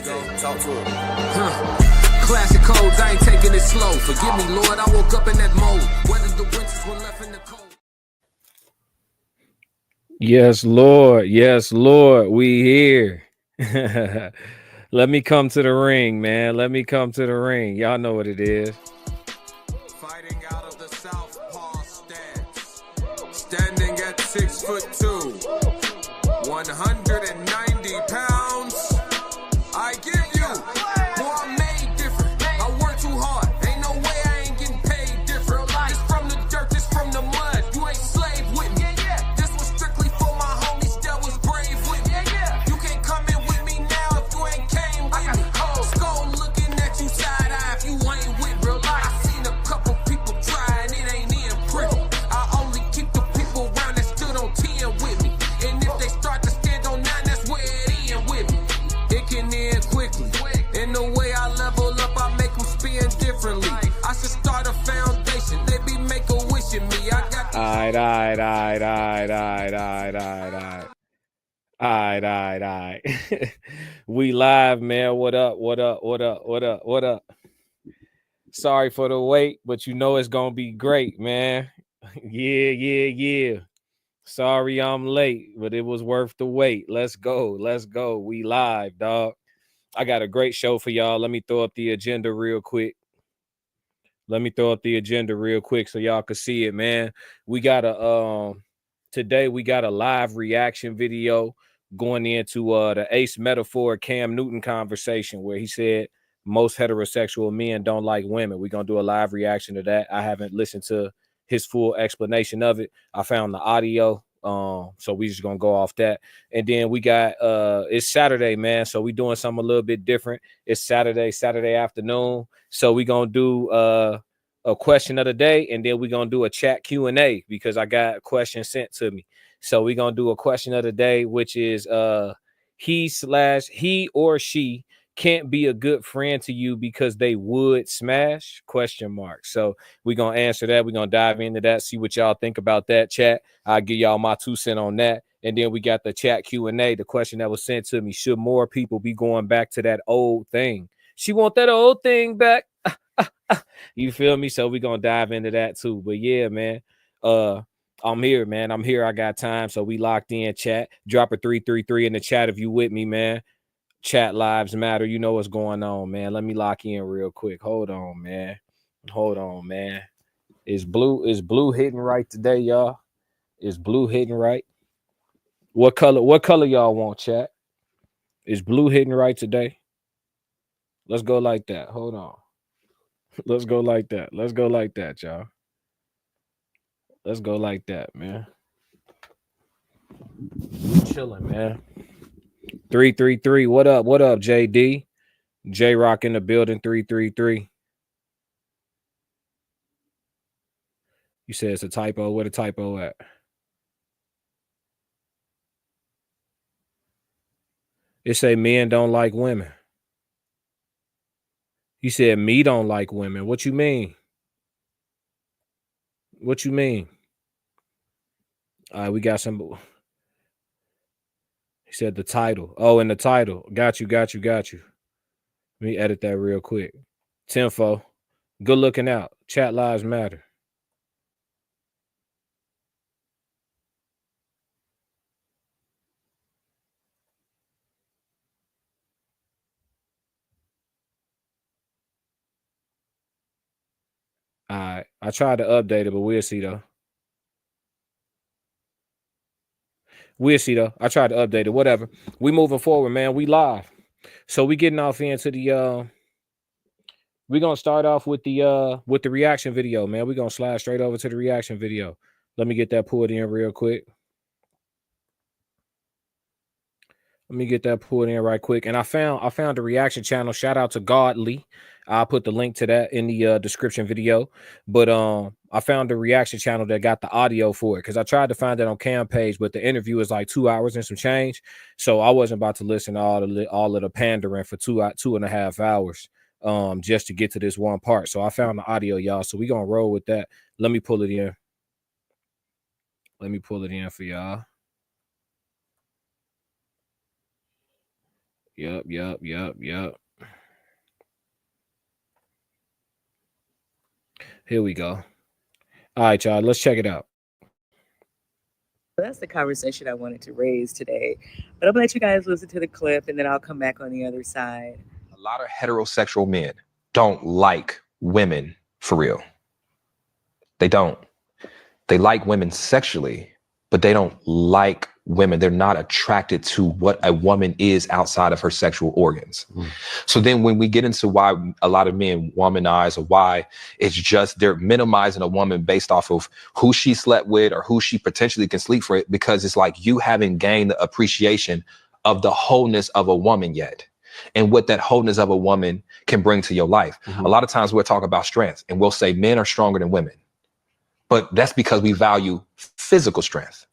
Talk to him. Classic codes, I ain't taking it slow. Forgive me, Lord, I woke up in that mode. Whether the winters were left in the cold. Yes, Lord. Yes, Lord. We here. Let me come to the ring, man. Let me come to the ring. Y'all know what it is. Fighting out of the southpaw stance. Standing at 6'2", 190 pounds. I give you, boy, I'm made different. I work too hard. Ain't no way I ain't getting paid different. This from the dirt, this from the mud. You ain't slave with me. This was strictly for my homies that was brave with me. You can't come in with me now if you ain't came with me. Skull looking at you side eye if you ain't with real life. I seen a couple people try and it ain't in pretty. I only keep the people around that stood on 10 with me. And if they start to stand on 9, that's where it end with me. It can end quickly. In the way I level up, I make them spin differently. I should start a foundation. They be make a wish in me. I got Alright. We live, man. What up? Sorry for the wait, but you know it's gonna be great, man. Yeah. Sorry I'm late, but it was worth the wait. Let's go. We live, dog. I got a great show for y'all. Let me throw up the agenda real quick. so y'all can see it, man. We got a today we got a live reaction video going into the Ace Metaphor Cam Newton conversation where he said most heterosexual men don't like women. We're gonna do a live reaction to that. I haven't listened to his full explanation of it. I found the audio. So we just gonna go off that. And then we got it's Saturday, man. So we doing something a little bit different. It's Saturday afternoon. So we gonna do a question of the day, and then we gonna do a chat Q&A because I got a question sent to me. So we gonna do a question of the day, which is he or she can't be a good friend to you because they would smash ? So we're gonna answer that. We're gonna dive into that, see what y'all think about that. Chat, I'll give y'all my 2 cents on that. And then we got the chat Q&A, the question that was sent to me: should more people be going back to that old thing? She want that old thing back. You feel me? So we're gonna dive into that too. But yeah, man, I'm here, man. I got time. So we locked in. Chat, drop a 333 in the chat if you with me, man. Chat lives matter. You know what's going on, man. Let me lock in real quick. Hold on, man. Is blue hitting right today, y'all? Is blue hitting right? What color y'all want, chat? Is blue hitting right today? Let's go like that. Hold on. Let's go like that, y'all. Let's go like that, man. We chilling, man. 333. What up, JD? J Rock in the building. 333. You said it's a typo. Where the typo at? It say men don't like women. You said me don't like women. What you mean? All right, we got some. He said the title. Oh, in the title. Got you. Let me edit that real quick. Tenfo. Good looking out. Chat lives matter. All right. I tried to update it, but we'll see though. I tried to update it. Whatever. We moving forward, man. We live. So we getting off into the we're gonna start off with the reaction video, man. We're gonna slide straight over to the reaction video. Let me get that pulled in real quick. Let me get that pulled in right quick. And I found the reaction channel. Shout out to Godly. I'll put the link to that in the description video. But I found the reaction channel that got the audio for it because I tried to find it on Cam page, but the interview is like 2 hours and some change. So I wasn't about to listen to all of the pandering for 2.5 hours just to get to this one part. So I found the audio, y'all. So we're gonna roll with that. Let me pull it in. For y'all. Yup. Here we go. All right, y'all. Let's check it out. That's the conversation I wanted to raise today. But I'm gonna let you guys listen to the clip and then I'll come back on the other side. A lot of heterosexual men don't like women for real. They don't. They like women sexually, but they don't like women. They're not attracted to what a woman is outside of her sexual organs. So then when we get into why a lot of men womanize, or why it's just they're minimizing a woman based off of who she slept with or who she potentially can sleep for, because it's like you haven't gained the appreciation of the wholeness of a woman yet, and what that wholeness of a woman can bring to your life. A lot of times we'll talk about strength and we'll say men are stronger than women, but that's because we value physical strength.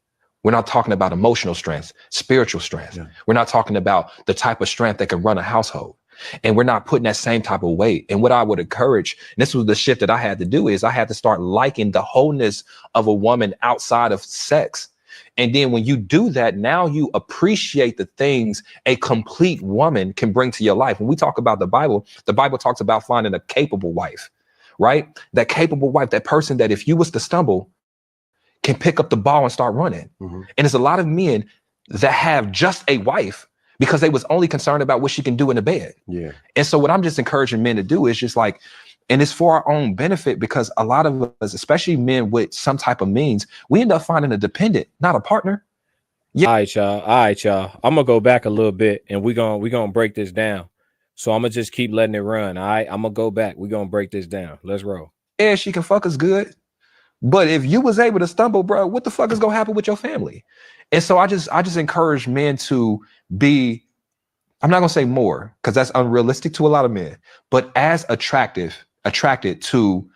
We're not talking about emotional strength, spiritual strength. We're not talking about the type of strength that can run a household. And we're not putting that same type of weight. And what I would encourage, and this was the shift that I had to do, is I had to start liking the wholeness of a woman outside of sex. And then when you do that, now you appreciate the things a complete woman can bring to your life. When we talk about the Bible talks about finding a capable wife, right? That capable wife, that person that if you was to stumble, can pick up the ball and start running. And there's a lot of men that have just a wife because they was only concerned about what she can do in the bed. And so what I'm just encouraging men to do is just like, and it's for our own benefit, because a lot of us, especially men with some type of means, we end up finding a dependent, not a partner. All right, y'all. I'm gonna go back a little bit and we're gonna break this down. So I'm gonna just keep letting it run. All right, I'm gonna go back. We're gonna break this down. Let's roll. Yeah, she can fuck us good. But if you was able to stumble, bro, what the fuck is gonna happen with your family? And so I just encourage men to be, I'm not gonna say more, because that's unrealistic to a lot of men, but as attracted to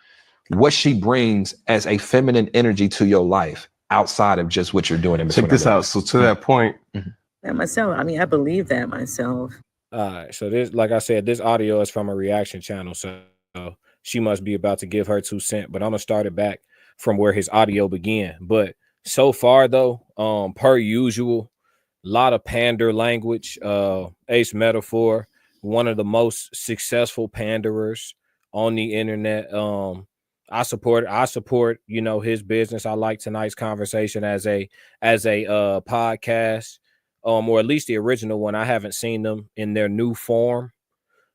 what she brings as a feminine energy to your life outside of just what you're doing in between. Check this out. So to that point. And myself, I mean, I believe that myself. All right. So this, like I said, this audio is from a reaction channel. So she must be about to give her 2 cents, but I'm gonna start it back from where his audio began. But so far though, per usual, a lot of pander language. Ace Metaphor, one of the most successful panderers on the internet. I support, you know, his business. I like tonight's conversation as a podcast, or at least the original one. I haven't seen them in their new form,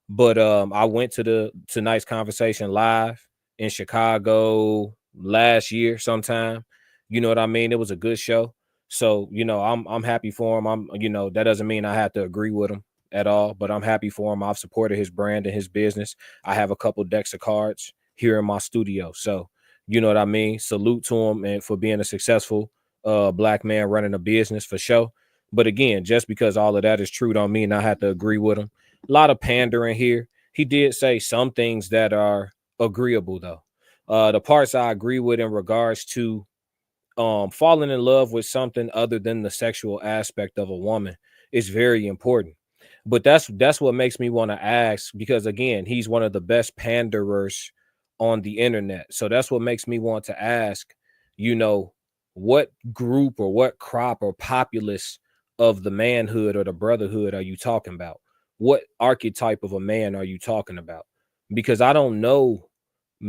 but I went to tonight's conversation live in Chicago last year sometime. You know what I mean? It was a good show. So, you know, I'm happy for him. You know, that doesn't mean I have to agree with him at all, but I'm happy for him. I've supported his brand and his business. I have a couple decks of cards here in my studio. So, you know what I mean? Salute to him and for being a successful black man running a business for sure. But again, just because all of that is true don't mean I have to agree with him. A lot of pandering here. He did say some things that are agreeable though. The parts I agree with in regards to falling in love with something other than the sexual aspect of a woman is very important. But that's what makes me want to ask, because again, he's one of the best panderers on the internet. So that's what makes me want to ask, you know, what group or what crop or populace of the manhood or the brotherhood are you talking about? What archetype of a man are you talking about? Because I don't know.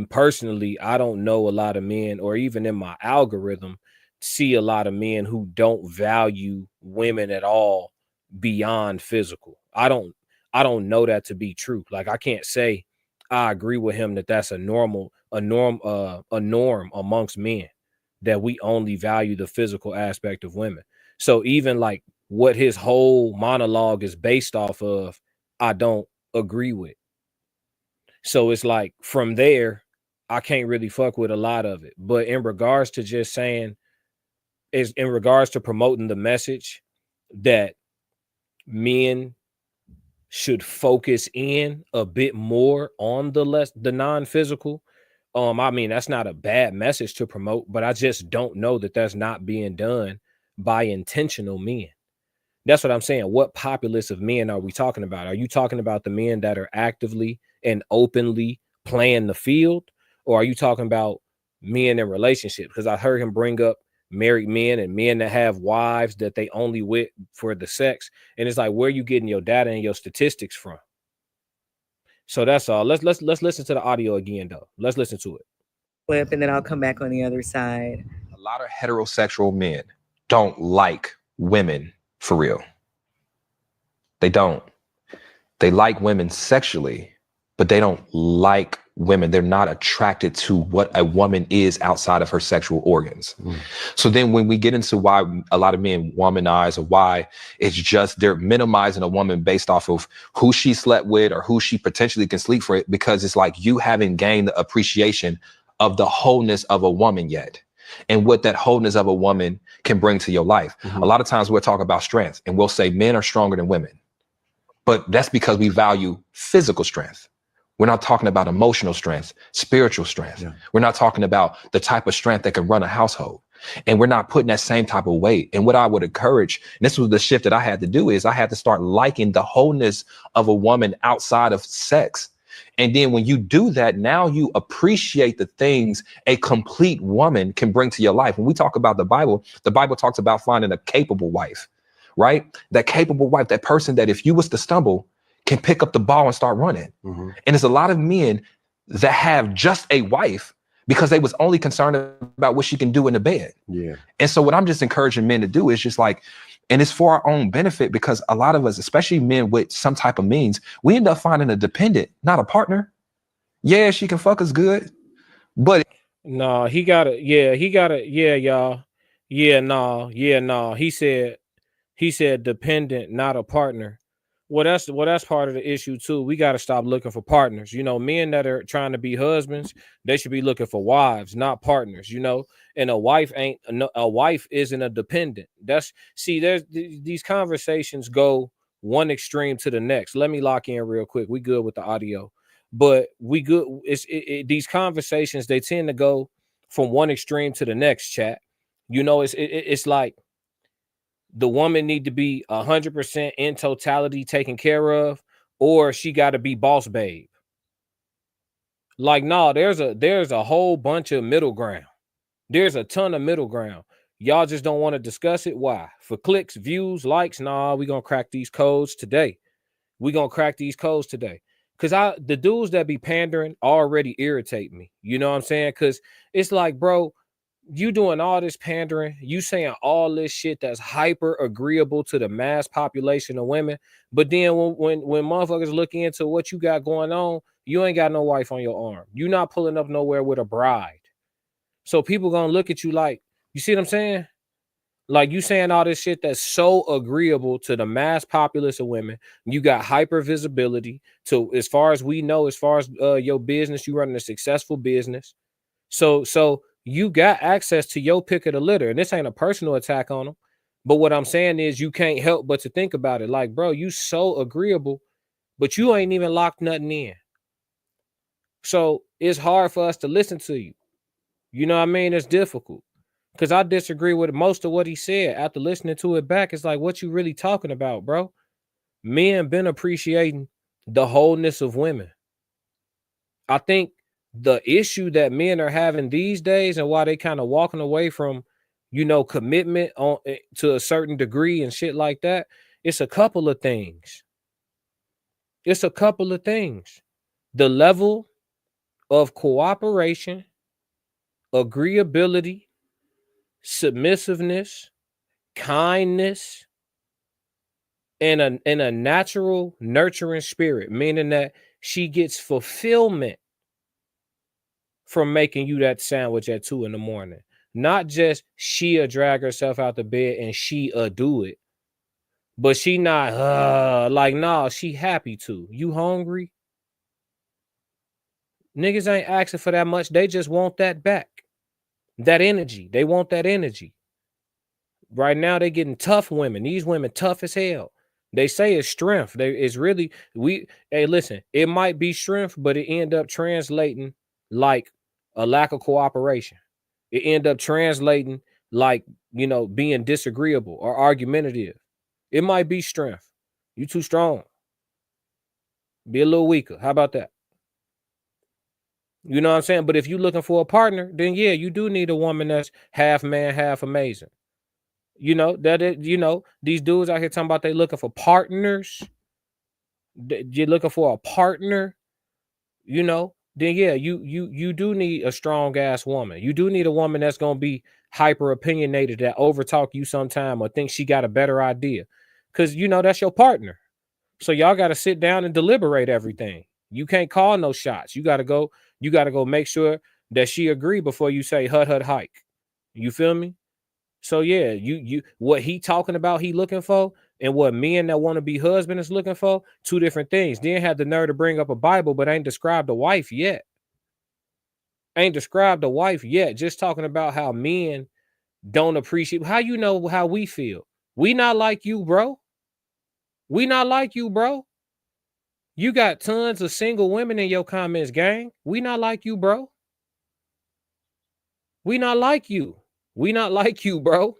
Personally, I don't know a lot of men, or even in my algorithm, see a lot of men who don't value women at all beyond physical. I don't know that to be true. Like I can't say I agree with him that that's a norm amongst men, that we only value the physical aspect of women. So even like what his whole monologue is based off of, I don't agree with. So it's like from there, I can't really fuck with a lot of it. But in regards to just saying, is in regards to promoting the message that men should focus in a bit more on the non-physical. I mean, that's not a bad message to promote, but I just don't know that that's not being done by intentional men. That's what I'm saying. What populace of men are we talking about? Are you talking about the men that are actively and openly playing the field? Or are you talking about men in relationships? Because I heard him bring up married men and men that have wives that they only with for the sex. And it's like, where you getting your data and your statistics from? So that's all. Let's listen to the audio again though. Let's listen to it. Clip, and then I'll come back on the other side. A lot of heterosexual men don't like women for real. They don't. They like women sexually, but they don't like women. They're not attracted to what a woman is outside of her sexual organs. So then when we get into why a lot of men womanize, or why it's just they're minimizing a woman based off of who she slept with or who she potentially can sleep for, because it's like you haven't gained the appreciation of the wholeness of a woman yet, and what that wholeness of a woman can bring to your life. A lot of times we'll talk about strength and we'll say men are stronger than women, but that's because we value physical strength. We're not talking about emotional strength, spiritual strength. Yeah. We're not talking about the type of strength that can run a household. And we're not putting that same type of weight. And what I would encourage, and this was the shift that I had to do, is I had to start liking the wholeness of a woman outside of sex. And then when you do that, now you appreciate the things a complete woman can bring to your life. When we talk about the Bible talks about finding a capable wife, right? That capable wife, that person that if you was to stumble, can pick up the ball and start running. And there's a lot of men that have just a wife because they was only concerned about what she can do in the bed. Yeah. And so what I'm just encouraging men to do is just like, and it's for our own benefit, because a lot of us, especially men with some type of means, we end up finding a dependent, not a partner. Yeah, she can fuck us good, but no, he got it. Yeah, he got it. Yeah, y'all. Yeah, no. He said dependent, not a partner. Well, that's part of the issue too. We got to stop looking for partners. You know, men that are trying to be husbands, they should be looking for wives, not partners. You know, and a wife isn't a dependent. There's these conversations go one extreme to the next. Let me lock in real quick. We good with the audio, but we good. These conversations, they tend to go from one extreme to the next. Chat. You know, it's like, the woman need to be 100% in totality taken care of, or she got to be boss babe. Like, no, there's a whole bunch of middle ground. There's a ton of middle ground. Y'all just don't want to discuss it. Why? For clicks, views, likes? Nah, we gonna crack these codes today. Because the dudes that be pandering already irritate me. You know what I'm saying? Because it's like, bro, you doing all this pandering, you saying all this shit that's hyper agreeable to the mass population of women, but then when motherfuckers look into what you got going on, you ain't got no wife on your arm. You not pulling up nowhere with a bride. So people gonna look at you like, you see what I'm saying? Like, you saying all this shit that's so agreeable to the mass populace of women. You got hyper visibility to, as far as we know, as far as your business, you running a successful business. So you got access to your pick of the litter, and this ain't a personal attack on them. But what I'm saying is, you can't help but to think about it. Like, bro, you so agreeable, but you ain't even locked nothing in. So it's hard for us to listen to you. You know what I mean? It's difficult because I disagree with most of what he said. After listening to it back, it's like, what you really talking about, bro? Men been appreciating the wholeness of women. I think the issue that men are having these days, and why they kind of walking away from, you know, commitment on to a certain degree and shit like that, it's a couple of things. The level of cooperation, agreeability, submissiveness, kindness, and a natural nurturing spirit, meaning that she gets fulfillment from making you that sandwich at 2 a.m. Not just she'll drag herself out the bed and she'll do it, but she not like, nah, she happy to. You hungry? Niggas ain't asking for that much. They just want that back. That energy. They want that energy. Right now, they getting tough women. These women tough as hell. They say it's strength. It's really, hey, listen, it might be strength, but it end up translating like a lack of cooperation. It end up translating like, you know, being disagreeable or argumentative. It might be strength. You too strong. Be a little weaker. How about that? You know what I'm saying? But if you're looking for a partner, then yeah, you do need a woman that's half man, half amazing. You know, these dudes out here talking about they looking for partners. You're looking for a partner, you know, then yeah, you do need a strong ass woman. You do need a woman that's gonna be hyper opinionated, that overtalk you sometime or think she got a better idea. Cause you know that's your partner. So y'all gotta sit down and deliberate everything. You can't call no shots. You gotta go make sure that she agree before you say hut hike. You feel me? So yeah, you what he talking about, he looking for, and what men that want to be husband is looking for, two different things. Then had the nerve to bring up a Bible, but ain't described a wife yet. Ain't described a wife yet. Just talking about how men don't appreciate. How you know how we feel? We not like you, bro. We not like you, bro. You got tons of single women in your comments, gang. We not like you, bro. We not like you. We not like you, bro.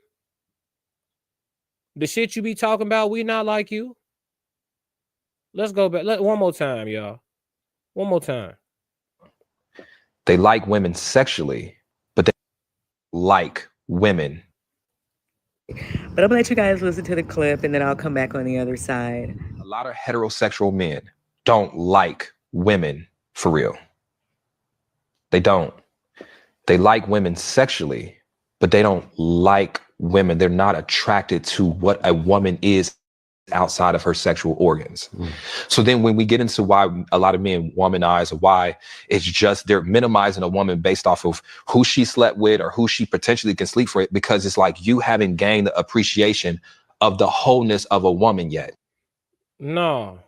The shit you be talking about, we not like you. Let's go back. One more time, y'all. One more time. They like women sexually, but they like women. But I'm gonna let you guys listen to the clip and then I'll come back on the other side. A lot of heterosexual men don't like women for real. They don't. They like women sexually, but they don't like women. They're not attracted to what a woman is outside of her sexual organs. So then when we get into why a lot of men womanize, or why it's just they're minimizing a woman based off of who she slept with or who she potentially can sleep for, because it's like you haven't gained the appreciation of the wholeness of a woman yet. No.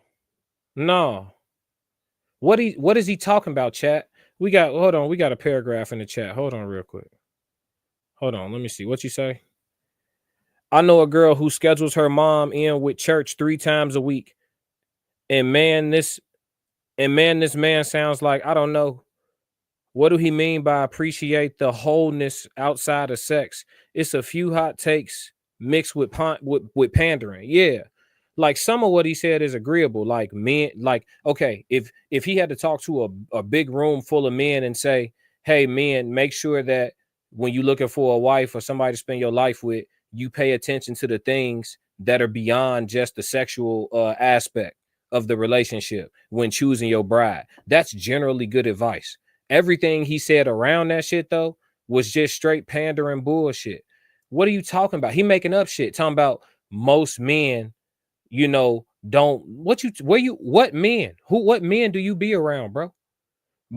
What is he talking about, chat? We got a paragraph in the chat. Hold on real quick. Hold on, let me see. What you say? I know a girl who schedules her mom in with church 3 times a week. And man, this man sounds like, I don't know. What do he mean by appreciate the wholeness outside of sex? It's a few hot takes mixed with pandering. Yeah. Like some of what he said is agreeable. Like men, like, okay, if he had to talk to a big room full of men and say, hey, men, make sure that when you're looking for a wife or somebody to spend your life with, you pay attention to the things that are beyond just the sexual aspect of the relationship when choosing your bride. That's generally good advice. Everything he said around that shit, though, was just straight pandering bullshit. What are you talking about? He making up shit, talking about most men, you know, don't what men do you be around, bro?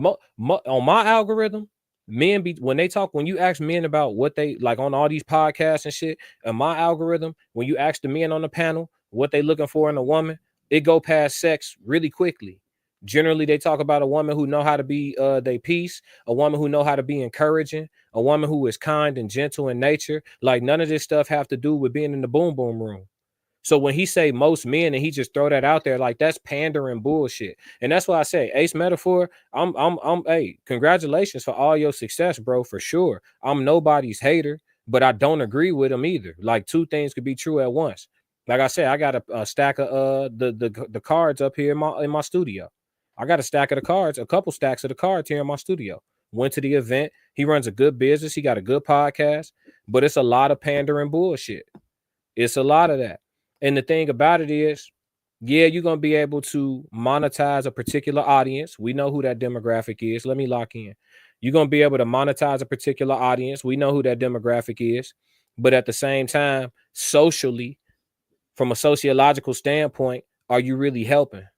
On my algorithm, men be when you ask men about what they like on all these podcasts and shit, and my algorithm, when you ask the men on the panel what they looking for in a woman, it go past sex really quickly. Generally, they talk about a woman who know how to be they peace, a woman who know how to be encouraging, a woman who is kind and gentle in nature. Like none of this stuff have to do with being in the boom boom room. So when he say most men and he just throw that out there, like that's pandering bullshit. And that's why I say Ace Metaphor, hey, congratulations for all your success, bro, for sure. I'm nobody's hater, but I don't agree with him either. Like two things could be true at once. Like I said, I got a stack of the cards up here in my studio. I got a stack of the cards, a couple stacks of the cards here in my studio. Went to the event. He runs a good business. He got a good podcast, but it's a lot of pandering bullshit. It's a lot of that. And the thing about it is, yeah, you're going to be able to monetize a particular audience. We know who that demographic is. Let me lock in. You're going to be able to monetize a particular audience. We know who that demographic is. But at the same time, socially, from a sociological standpoint, are you really helping?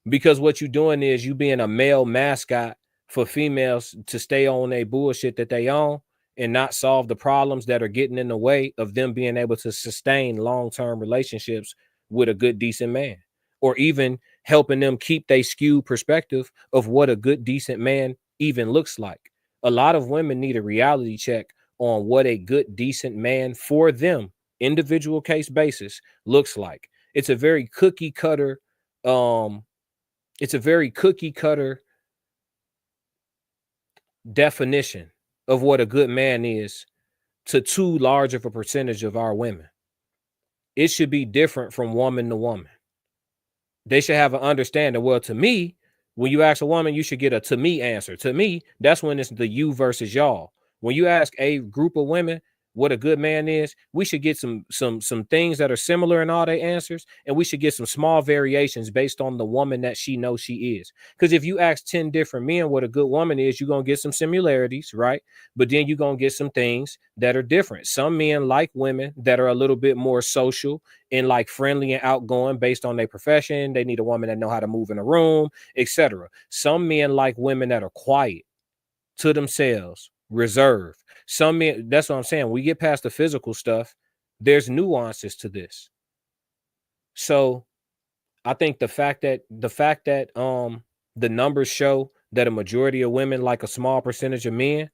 Because what you're doing is you being a male mascot for females to stay on a bullshit that they own and not solve the problems that are getting in the way of them being able to sustain long-term relationships with a good, decent man, or even helping them keep their skewed perspective of what a good, decent man even looks like. A lot of women need a reality check on what a good, decent man for them, individual case basis, looks like. It's a very cookie cutter, definition of what a good man is to too large of a percentage of our women. It should be different from woman to woman. They should have an understanding. Well, to me, When you ask a woman, you should get a to me answer. To me, that's when it's the you versus y'all. When you ask a group of women what a good man is, we should get some things that are similar in all their answers, and we should get some small variations based on the woman that she knows she is. Because if you ask 10 different men what a good woman is, you're gonna get some similarities, right? But then you're gonna get some things that are different. Some men like women that are a little bit more social and like friendly and outgoing based on their profession. They need a woman that know how to move in a room, etc. Some men like women that are quiet, to themselves, reserved. Some men, that's what I'm saying. We get past the physical stuff, there's nuances to this. So I think the fact that the numbers show that a majority of women like a small percentage of men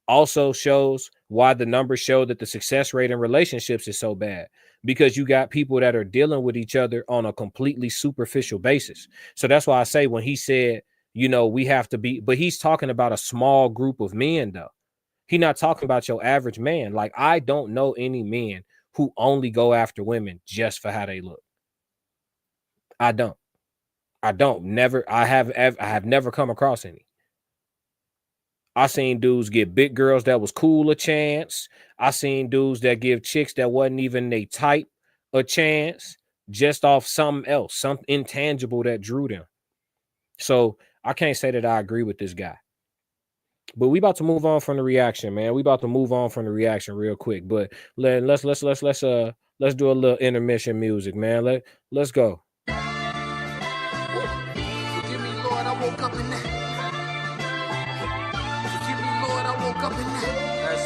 also shows why the numbers show that the success rate in relationships is so bad, because you got people that are dealing with each other on a completely superficial basis. So that's why I say when he said, you know, we have to be, but he's talking about a small group of men though. He's not talking about your average man. Like, I don't know any men who only go after women just for how they look. I don't. Never. I have never come across any. I seen dudes get big girls that was cool a chance. I seen dudes that give chicks that wasn't even they type a chance just off something else, something intangible that drew them. So I can't say that I agree with this guy. But we about to move on from the reaction, man. We about to move on from the reaction real quick. But let's do a little intermission music, man. Let's go. Forgive me, Lord, I woke up in that. Forgive me, Lord, I woke up in that. That's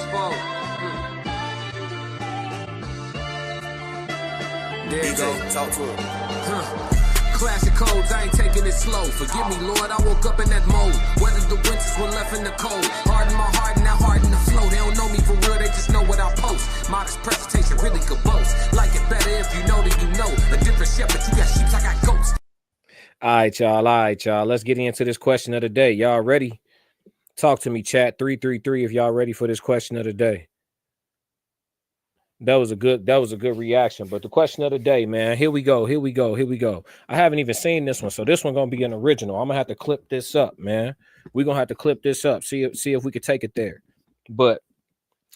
There you go. Talk to him. Classic codes, I ain't taking it slow. Forgive me, Lord, I woke up in that mode. Weathered the winters, when left in the cold. Harden my heart, now harden the flow. They don't know me for real, they just know what I post. Modest presentation, really could boast. Like it better if you know that you know. A different shepherd, you got sheep, I got goats. All right, y'all. Let's get into this question of the day. Y'all ready? Talk to me, chat 333 if y'all ready for this question of the day. That was a good reaction. But the question of the day, man, here we go. I haven't even seen this one, so this one gonna be an original. I'm gonna have to clip this up, man. We're gonna have to clip this up, see if we could take it there. But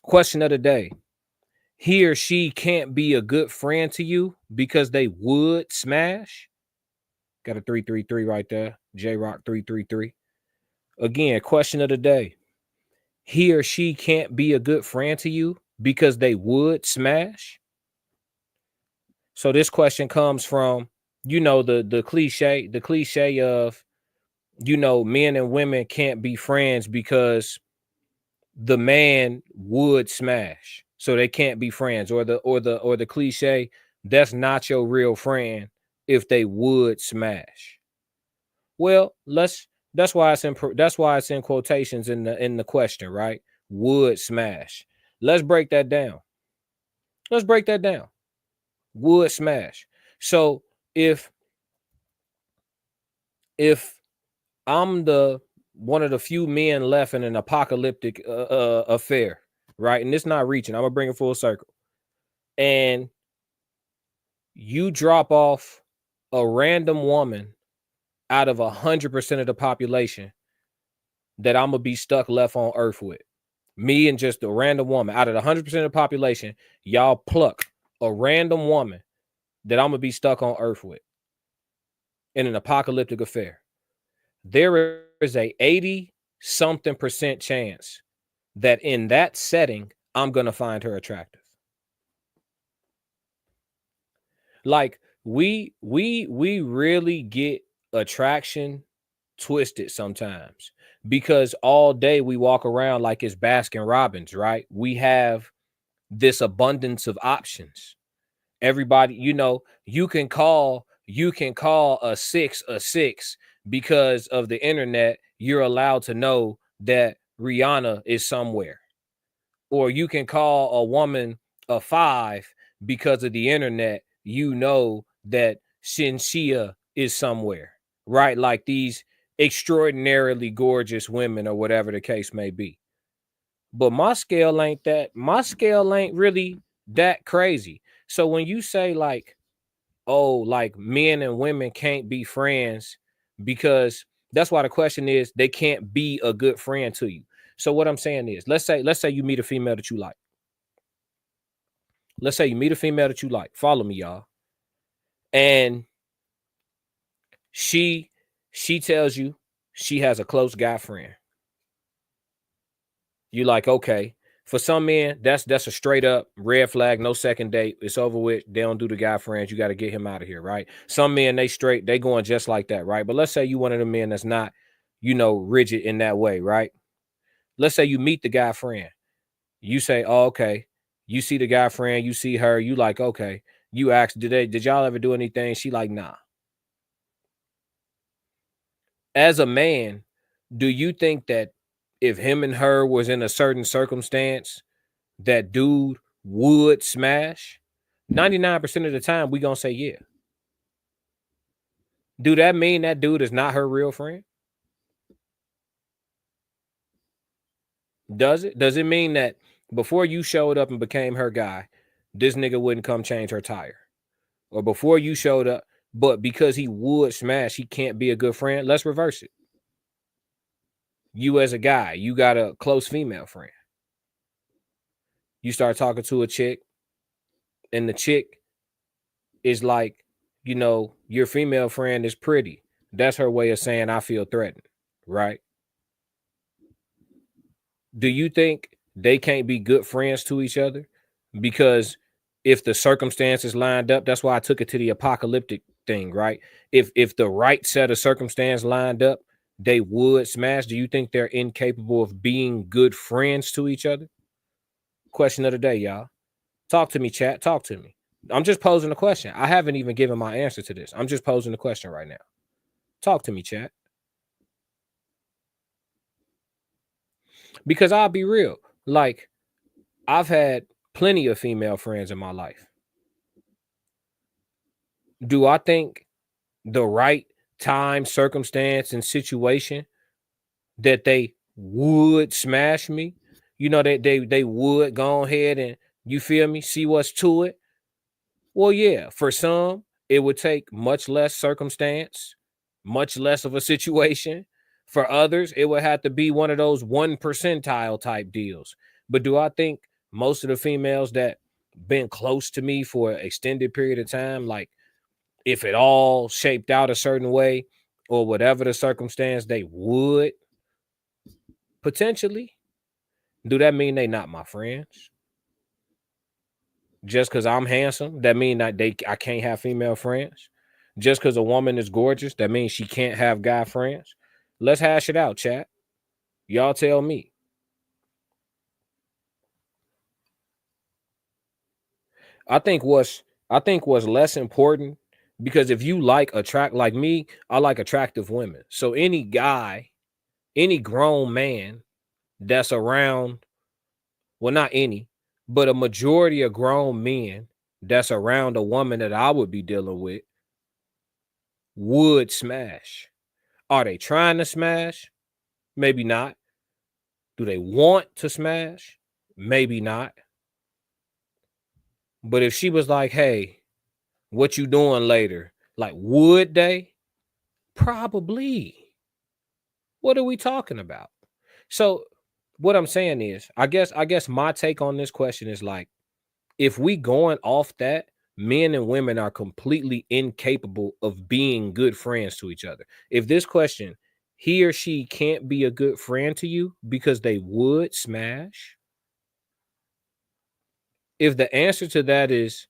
question of the day: he or she can't be a good friend to you because they would smash. Got a 333 right there. J-Rock 333. Again, question of the day: he or she can't be a good friend to you because they would smash. So this question comes from, you know, the cliche of, you know, men and women can't be friends because the man would smash. So they can't be friends, or the cliche, that's not your real friend if they would smash. Well, that's why it's in quotations in the question, right? Would smash. Let's break that down. Would smash. So if I'm one of the few men left in an apocalyptic affair, right? And it's not reaching. I'm gonna bring it full circle. And you drop off a random woman out of 100% of the population that I'm gonna be stuck left on earth with. Me and just a random woman out of the 100% of the population, y'all pluck a random woman that I'm gonna be stuck on earth with in an apocalyptic affair. There is a 80-something% chance that in that setting, I'm gonna find her attractive. Like we really get attraction twisted sometimes, because all day we walk around like it's Baskin Robbins, right? We have this abundance of options. Everybody, you know, you can call a 6 because of the internet. You're allowed to know that Rihanna is somewhere. Or you can call a woman a 5 because of the internet. You know that Shinshia is somewhere, right? Like these extraordinarily gorgeous women or whatever the case may be. But my scale ain't really that crazy. So when you say like, oh, like men and women can't be friends because That's why the question is they can't be a good friend to you. So what I'm saying is, let's say you meet a female that you like. Let's say you meet a female that you like. Follow me, y'all. And she tells you she has a close guy friend. You like, okay. For some men, that's a straight up red flag, no second date. It's over with. They don't do the guy friends. You got to get him out of here, right? Some men, they going just like that, right? But let's say you one of the men that's not, rigid in that way, right? Let's say you meet the guy friend. You say, oh, okay. You see the guy friend, you see her, you like, okay. You ask, did y'all ever do anything? She like, nah. As a man, do you think that if him and her was in a certain circumstance, that dude would smash? 99% of the time, we gonna say yeah. Do that mean that dude is not her real friend? Does it? Does it mean that before you showed up and became her guy, this nigga wouldn't come change her tire? Or before you showed up, but because he would smash, he can't be a good friend? Let's reverse it. You as a guy, you got a close female friend. You start talking to a chick, and the chick is like, your female friend is pretty. That's her way of saying I feel threatened, right? Do you think they can't be good friends to each other? Because if the circumstances lined up, that's why I took it to the apocalyptic thing, right? If the right set of circumstances lined up, they would smash. Do you think they're incapable of being good friends to each other? Question of the day, y'all. Talk to me, chat. Talk to me. I'm just posing a question. I haven't even given my answer to this. I'm just posing a question right now. Talk to me, chat. Because I'll be real. Like, I've had plenty of female friends in my life. Do I think the right time, circumstance, and situation that they would smash me? They would go ahead and, you feel me, see what's to it? Well, yeah, for some, it would take much less circumstance, much less of a situation. For others, it would have to be one of those 1 percentile type deals. But do I think most of the females that been close to me for an extended period of time, like if it all shaped out a certain way or whatever the circumstance, they would potentially? Do that mean they not my friends? Just because I'm handsome, that mean that I can't have female friends? Just because a woman is gorgeous, that means she can't have guy friends? Let's hash it out, chat. Y'all tell me. I think what's less important, because if you like me, I like attractive women. So any guy, any grown man that's around, well, not any, but a majority of grown men that's around a woman that I would be dealing with would smash. Are they trying to smash? Maybe not. Do they want to smash? Maybe not. But if she was like, hey, what you doing later? Like, would they? Probably. What are we talking about? So what I'm saying is, I guess my take on this question is like, if we going off that, men and women are completely incapable of being good friends to each other. If this question, he or she can't be a good friend to you because they would smash. If the answer to that is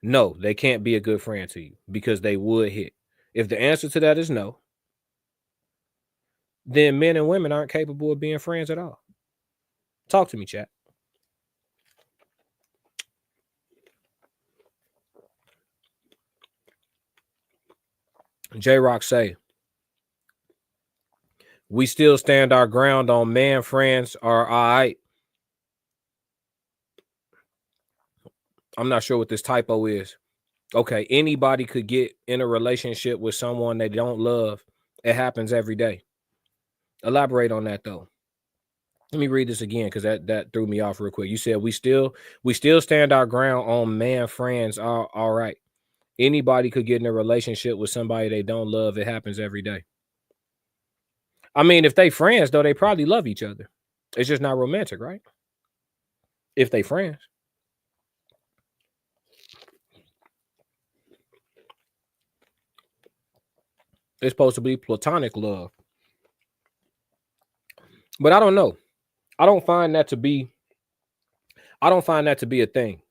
no, they can't be a good friend to you because they would hit. If the answer to that is no, then men and women aren't capable of being friends at all. Talk to me, chat. J-Rock say, we still stand our ground on man friends are all right. I'm not sure what this typo is. Okay, anybody could get in a relationship with someone they don't love. It happens every day. Elaborate on that though. Let me read this again because that threw me off real quick. You said we still stand our ground on man friends are all right. Anybody could get in a relationship with somebody they don't love. It happens every day. I mean, if they friends though, they probably love each other. It's just not romantic, right? If they friends. It's supposed to be platonic love. But I don't know. I don't find that to be a thing.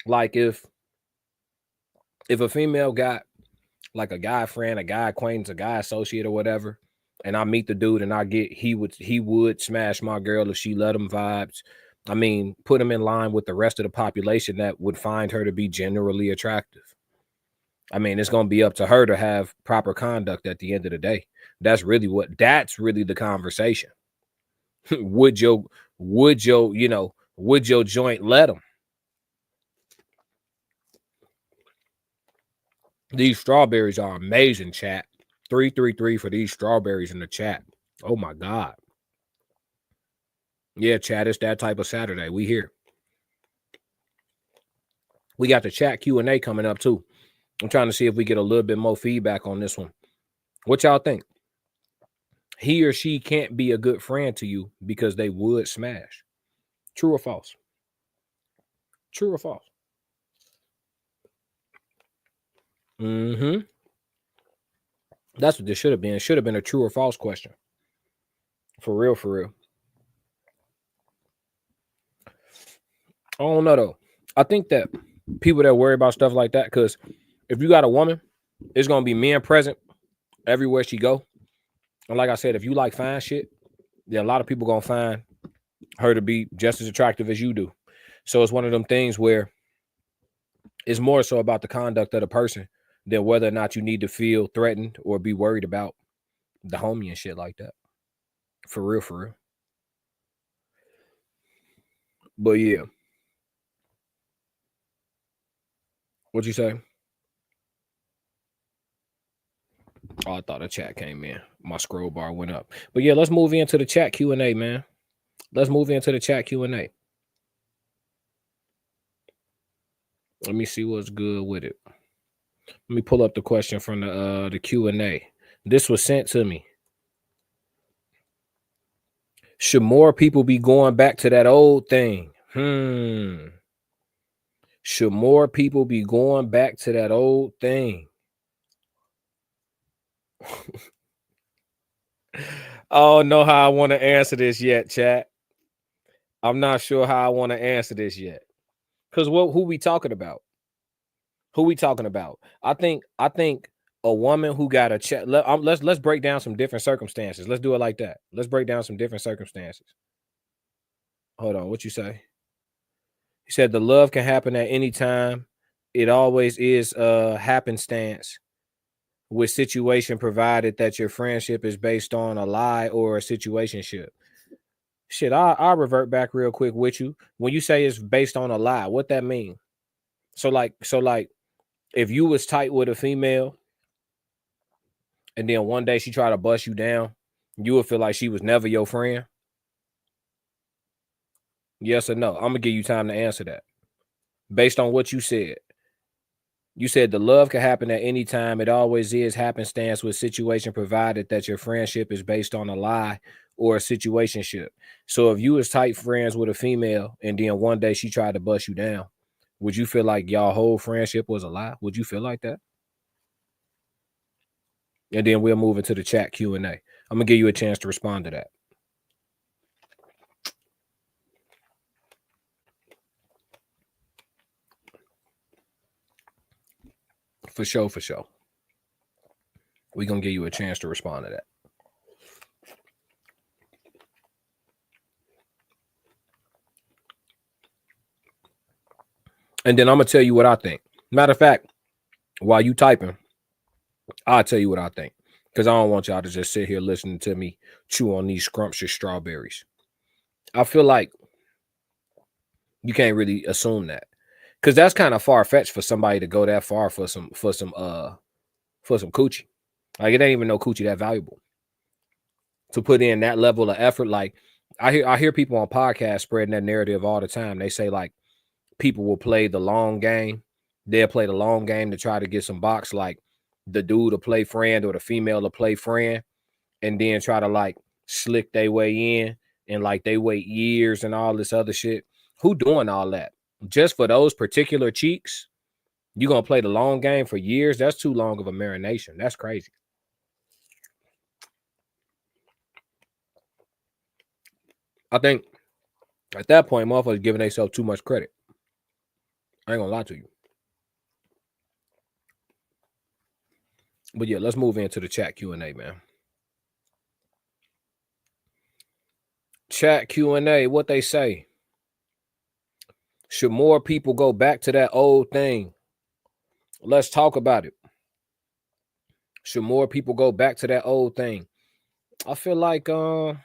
Like if a female got like a guy friend, a guy acquaintance, a guy associate or whatever, and I meet the dude and I get he would smash my girl if she let him vibes. I mean, put him in line with the rest of the population that would find her to be generally attractive. I mean, it's going to be up to her to have proper conduct at the end of the day. That's really the conversation. would your joint let him? These strawberries are amazing, chat. 333 for these strawberries in the chat. Oh my God. Yeah, chat, it's that type of Saturday. We here. We got the chat Q&A coming up too. I'm trying to see if we get a little bit more feedback on this one. What y'all think? He or she can't be a good friend to you because they would smash. True or false? True or false? Mm-hmm. That's what this should have been. It should have been a true or false question. For real, for real. I don't know though. I think that people that worry about stuff like that, because if you got a woman, it's gonna be men present everywhere she go. And like I said, if you like fine shit, then a lot of people gonna find her to be just as attractive as you do. So it's one of them things where it's more so about the conduct of the person than whether or not you need to feel threatened or be worried about the homie and shit like that. For real, for real. But yeah. What'd you say? Oh, I thought a chat came in. My scroll bar went up. But yeah, let's move into the chat Q&A, man. Let's move into the chat Q&A. Let me see what's good with it. Let me pull up the question from the Q&A. This was sent to me. Should more people be going back to that old thing? Should more people be going back to that old thing? I don't know how I want to answer this yet, chat. I'm not sure how I want to answer this yet. Because who we talking about? Who we talking about? I think a woman who got a check. Let's break down some different circumstances. Let's do it like that. Let's break down some different circumstances. Hold on, what you say? He said the love can happen at any time. It always is happenstance with situation, provided that your friendship is based on a lie or a situationship. Shit, I'll revert back real quick with you. When you say it's based on a lie, what that mean? So like, if you was tight with a female and then one day she tried to bust you down, you would feel like she was never your friend? Yes or no? I'm gonna give you time to answer that. Based on what you said. You said the love can happen at any time. It always is happenstance with situation, provided that your friendship is based on a lie or a situationship. So if you was tight friends with a female and then one day she tried to bust you down, would you feel like y'all whole friendship was a lie? Would you feel like that? And then we'll move into the chat Q&A. I'm gonna give you a chance to respond to that. For sure, for sure. We're going to give you a chance to respond to that. And then I'm going to tell you what I think. Matter of fact, while you typing, I'll tell you what I think. Because I don't want y'all to just sit here listening to me chew on these scrumptious strawberries. I feel like you can't really assume that. Because that's kind of far-fetched for somebody to go that far for some coochie. Like, it ain't even no coochie that valuable to put in that level of effort. Like, I hear people on podcasts spreading that narrative all the time. They say, like, people will play the long game. They'll play the long game to try to get some box. Like, the dude to play friend or the female to play friend. and then try to like slick their way in and like they wait years and all this other shit. Who doing all that? Just for those particular cheeks, you gonna play the long game for years? That's too long of a marination. That's crazy. I think at that point, motherfuckers giving themselves too much credit. I ain't gonna lie to you. But yeah, let's move into the chat Q&A, man. Chat Q&A, what they say? Should more people go back to that old thing? Let's talk about it. Should more people go back to that old thing? I feel like wait,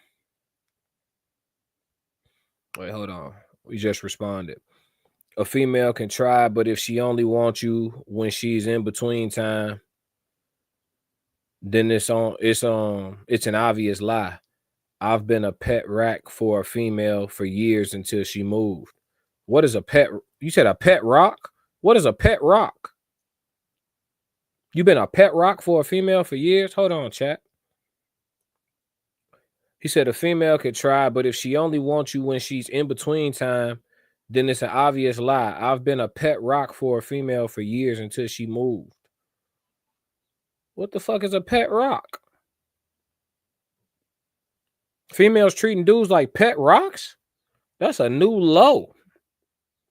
hold on. We just responded. A female can try, but if she only wants you when she's in between time, then it's an obvious lie. I've been a pet rack for a female for years until she moved. What is a pet? You said a pet rock? What is a pet rock? You've been a pet rock for a female for years? Hold on, chat. He said a female could try, but if she only wants you when she's in between time, then it's an obvious lie. I've been a pet rock for a female for years until she moved. What the fuck is a pet rock? Females treating dudes like pet rocks? That's a new low.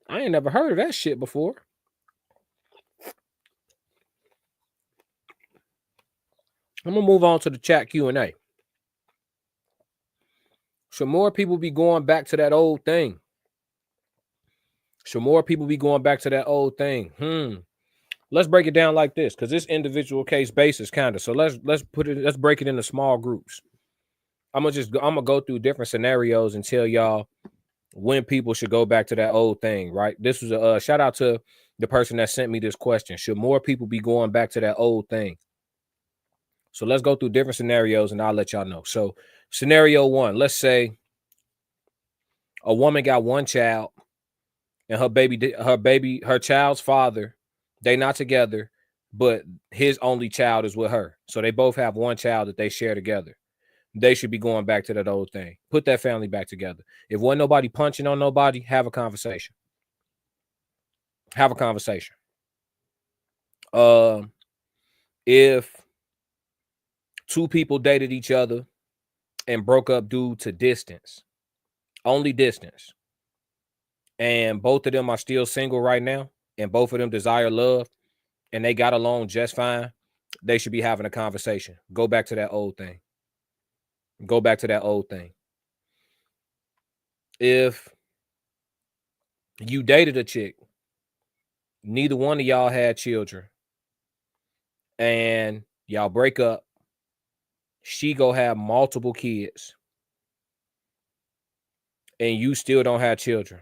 I ain't never heard of that shit before. I'm gonna move on to the chat Q&A. Should more people be going back to that old thing? Should more people be going back to that old thing? Let's break it down like this, because this individual case basis kind of. So let's break it into small groups. I'm gonna go through different scenarios and tell y'all when people should go back to that old thing, right? This was a shout out to the person that sent me this question. Should more people be going back to that old thing? So let's go through different scenarios and I'll let y'all know. So scenario one, let's say a woman got one child and her child's father, they not together, but his only child is with her. So they both have one child that they share together. They should be going back to that old thing. Put that family back together. If wasn't nobody punching on nobody, have a conversation. Have a conversation. If two people dated each other and broke up due to distance, only distance, and both of them are still single right now, and both of them desire love, and they got along just fine, they should be having a conversation. Go back to that old thing. Go back to that old thing. If you dated a chick, neither one of y'all had children, and y'all break up, she go have multiple kids, and you still don't have children,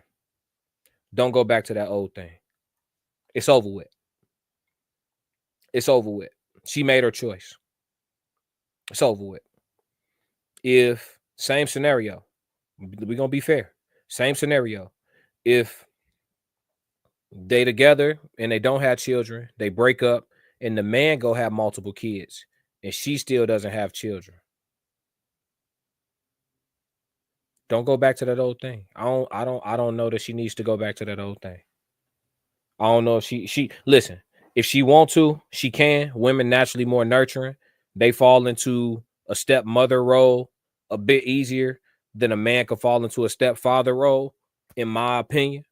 don't go back to that old thing. It's over with. It's over with. She made her choice. It's over with. If same scenario, we're gonna be fair. Same scenario. If they together and they don't have children, they break up, and the man go have multiple kids, and she still doesn't have children, don't go back to that old thing. I don't know that she needs to go back to that old thing. I don't know if she listen. If she want to, she can. Women naturally more nurturing. They fall into a stepmother role a bit easier than a man could fall into a stepfather role, in my opinion.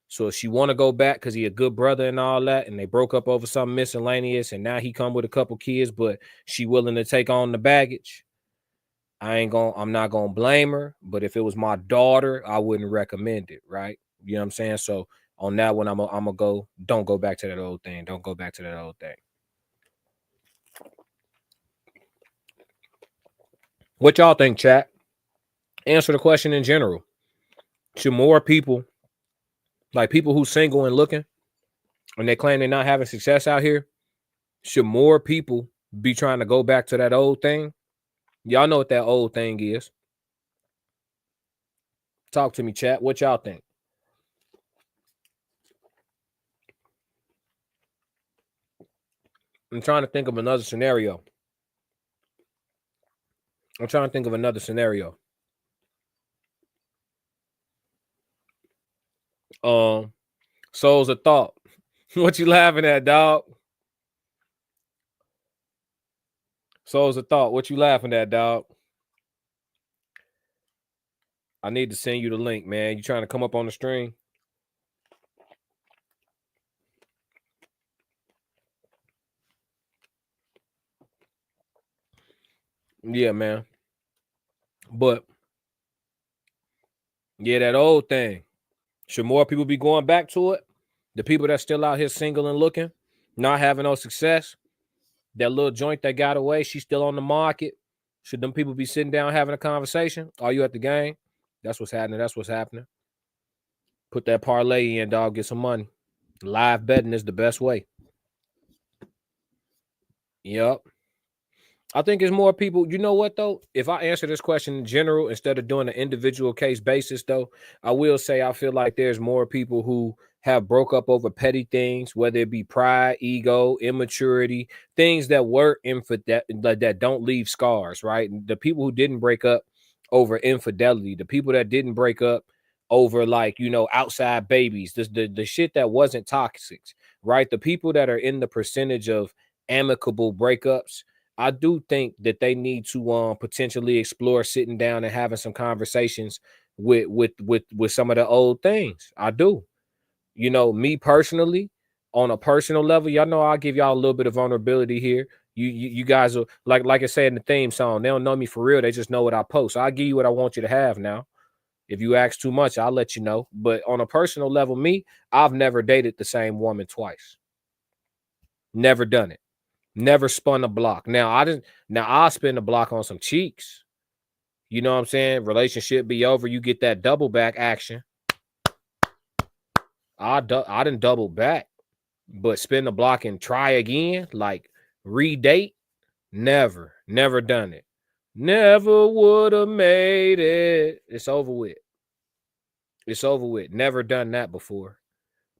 So if she want to go back because he a good brother and all that, and they broke up over something miscellaneous, and now he come with a couple kids, but she willing to take on the baggage, I'm not gonna blame her. But if it was my daughter, I wouldn't recommend it, right? You know what I'm saying? So on that one, I'm gonna go, don't go back to that old thing. Don't go back to that old thing. What y'all think, chat? Answer the question in general. Should more people, like people who single and looking, and they claim they're not having success out here, should more people be trying to go back to that old thing? Y'all know what that old thing is. Talk to me, chat. What y'all think? I'm trying to think of another scenario. I'm trying to think of another scenario. Souls of Thought. What you laughing at, dog? Souls of Thought. What you laughing at, dog? I need to send you the link, man. You trying to come up on the stream? Yeah, man. But yeah, that old thing. Should more people be going back to it? The people that's still out here single and looking, not having no success. That little joint that got away, she's still on the market. Should them people be sitting down having a conversation? Are you at the game? That's what's happening. That's what's happening. Put that parlay in, dog. Get some money. Live betting is the best way. Yep. I think it's more people. You know what, though? If I answer this question in general instead of doing an individual case basis, though, I will say I feel like there's more people who have broke up over petty things, whether it be pride, ego, immaturity, things that were that don't leave scars, right? The people who didn't break up over infidelity, the people that didn't break up over, like, you know, outside babies, the shit that wasn't toxic, right? The people that are in the percentage of amicable breakups, I do think that they need to potentially explore sitting down and having some conversations with some of the old things. I do. You know, me personally, on a personal level, y'all know I'll give y'all a little bit of vulnerability here. You guys are like I said in the theme song, they don't know me for real. They just know what I post. So I'll give you what I want you to have now. If you ask too much, I'll let you know. But on a personal level, me, I've never dated the same woman twice. Never done it. Never spun a block. Now I'll spin the block on some cheeks. You know what I'm saying? Relationship be over. You get that double back action. I didn't double back, but spin the block and try again, like redate. Never done it. Never would have made it. It's over with. It's over with. Never done that before.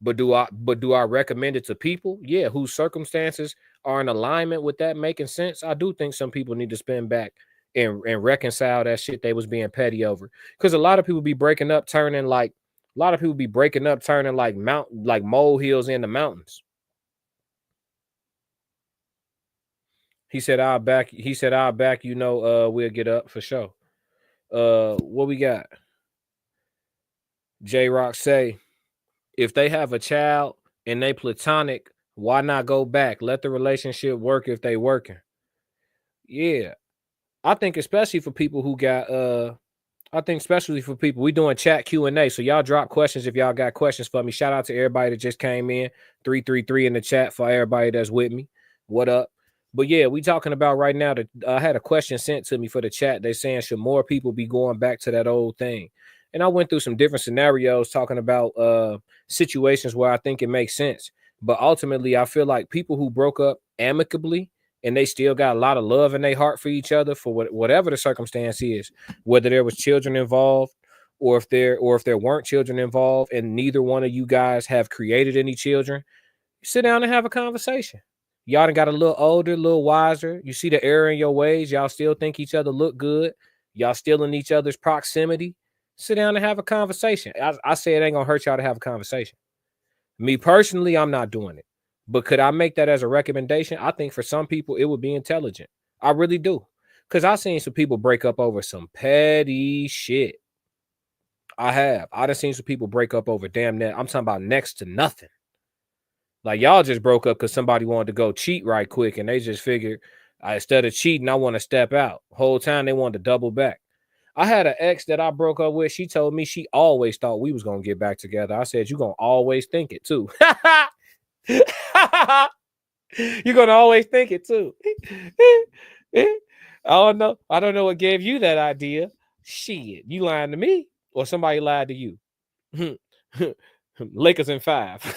But do I recommend it to people? Yeah, whose circumstances are in alignment with that making sense. I do think some people need to spin back and reconcile that shit they was being petty over. Because a lot of people be breaking up, turning like molehills in the mountains. He said, I'll back, you know, we'll get up for sure. What we got? J Rock say, if they have a child and they platonic, why not go back? Let the relationship work if they working. Yeah. I think especially for people who got we doing chat Q&A. So y'all drop questions if y'all got questions for me. Shout out to everybody that just came in. 333 in the chat for everybody that's with me. What up? But yeah, we talking about right now that I had a question sent to me for the chat. They saying, should more people be going back to that old thing? And I went through some different scenarios talking about situations where I think it makes sense. But ultimately, I feel like people who broke up amicably and they still got a lot of love in their heart for each other, for whatever the circumstance is, whether there was children involved or if there weren't children involved and neither one of you guys have created any children, sit down and have a conversation. Y'all done got a little older, a little wiser. You see the error in your ways. Y'all still think each other look good. Y'all still in each other's proximity. Sit down and have a conversation. I say it ain't gonna hurt y'all to have a conversation. Me personally, I'm not doing it. But could I make that as a recommendation? I think for some people it would be intelligent. I really do. Because I've seen some people break up over some petty shit. I done seen some people break up over damn near, I'm talking about next to nothing. Like y'all just broke up because somebody wanted to go cheat right quick and they just figured instead of cheating, I want to step out. Whole time they wanted to double back. I had an ex that I broke up with. She told me she always thought we was going to get back together. I said, you're going to always think it too. You're going to always think it too. I don't know what gave you that idea. Shit, you lying to me or somebody lied to you? Lakers in 5.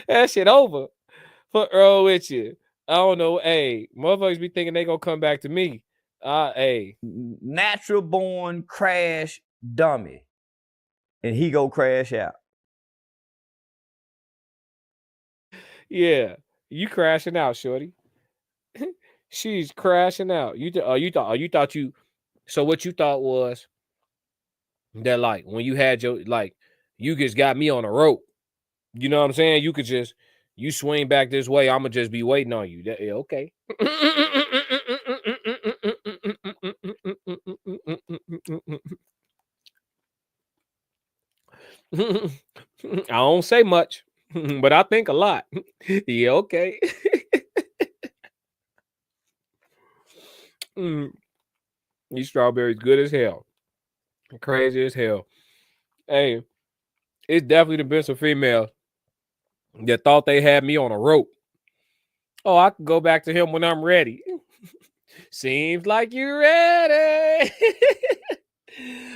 That shit over. Fuck wrong with you? I don't know. Hey, motherfuckers be thinking they gonna come back to me. Hey, natural born crash dummy, and he go crash out. Yeah, you crashing out, shorty. She's crashing out. So what you thought was that, like, when you had your, like, you just got me on a rope. You know what I'm saying? You swing back this way, I'ma just be waiting on you. Yeah, okay. I don't say much, but I think a lot. Yeah, okay. These strawberries good as hell. Crazy as hell. Hey, it's definitely been some females that thought they had me on a rope. Oh, I can go back to him when I'm ready. Seems like you're ready.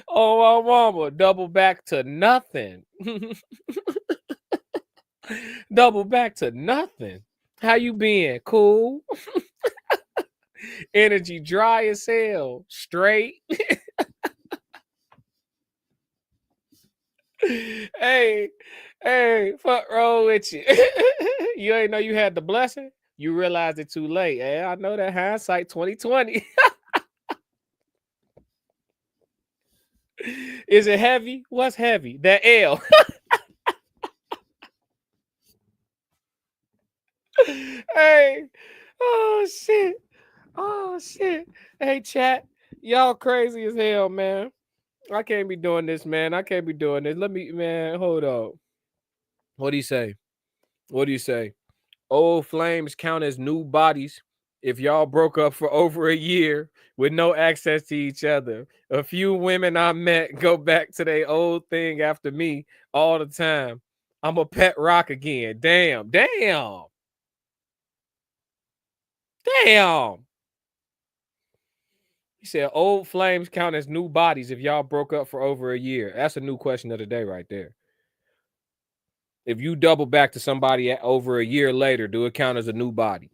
Oh, my mama, double back to nothing. Double back to nothing. How you been? Cool. Energy dry as hell. Straight. Hey, fuck roll with you. You ain't know you had the blessing. You realized it too late. Hey, I know that hindsight 2020. Is it heavy? What's heavy? That L. Hey, oh shit. Hey, chat, y'all crazy as hell, man. I can't be doing this, man. I can't be doing this. Let me, man, hold up. What do you say? Old flames count as new bodies if y'all broke up for over a year with no access to each other. A few women I met go back to their old thing after me all the time. I'm a pet rock again. Damn. He said old flames count as new bodies if y'all broke up for over a year. That's a new question of the day right there. If you double back to somebody over a year later, do it count as a new body?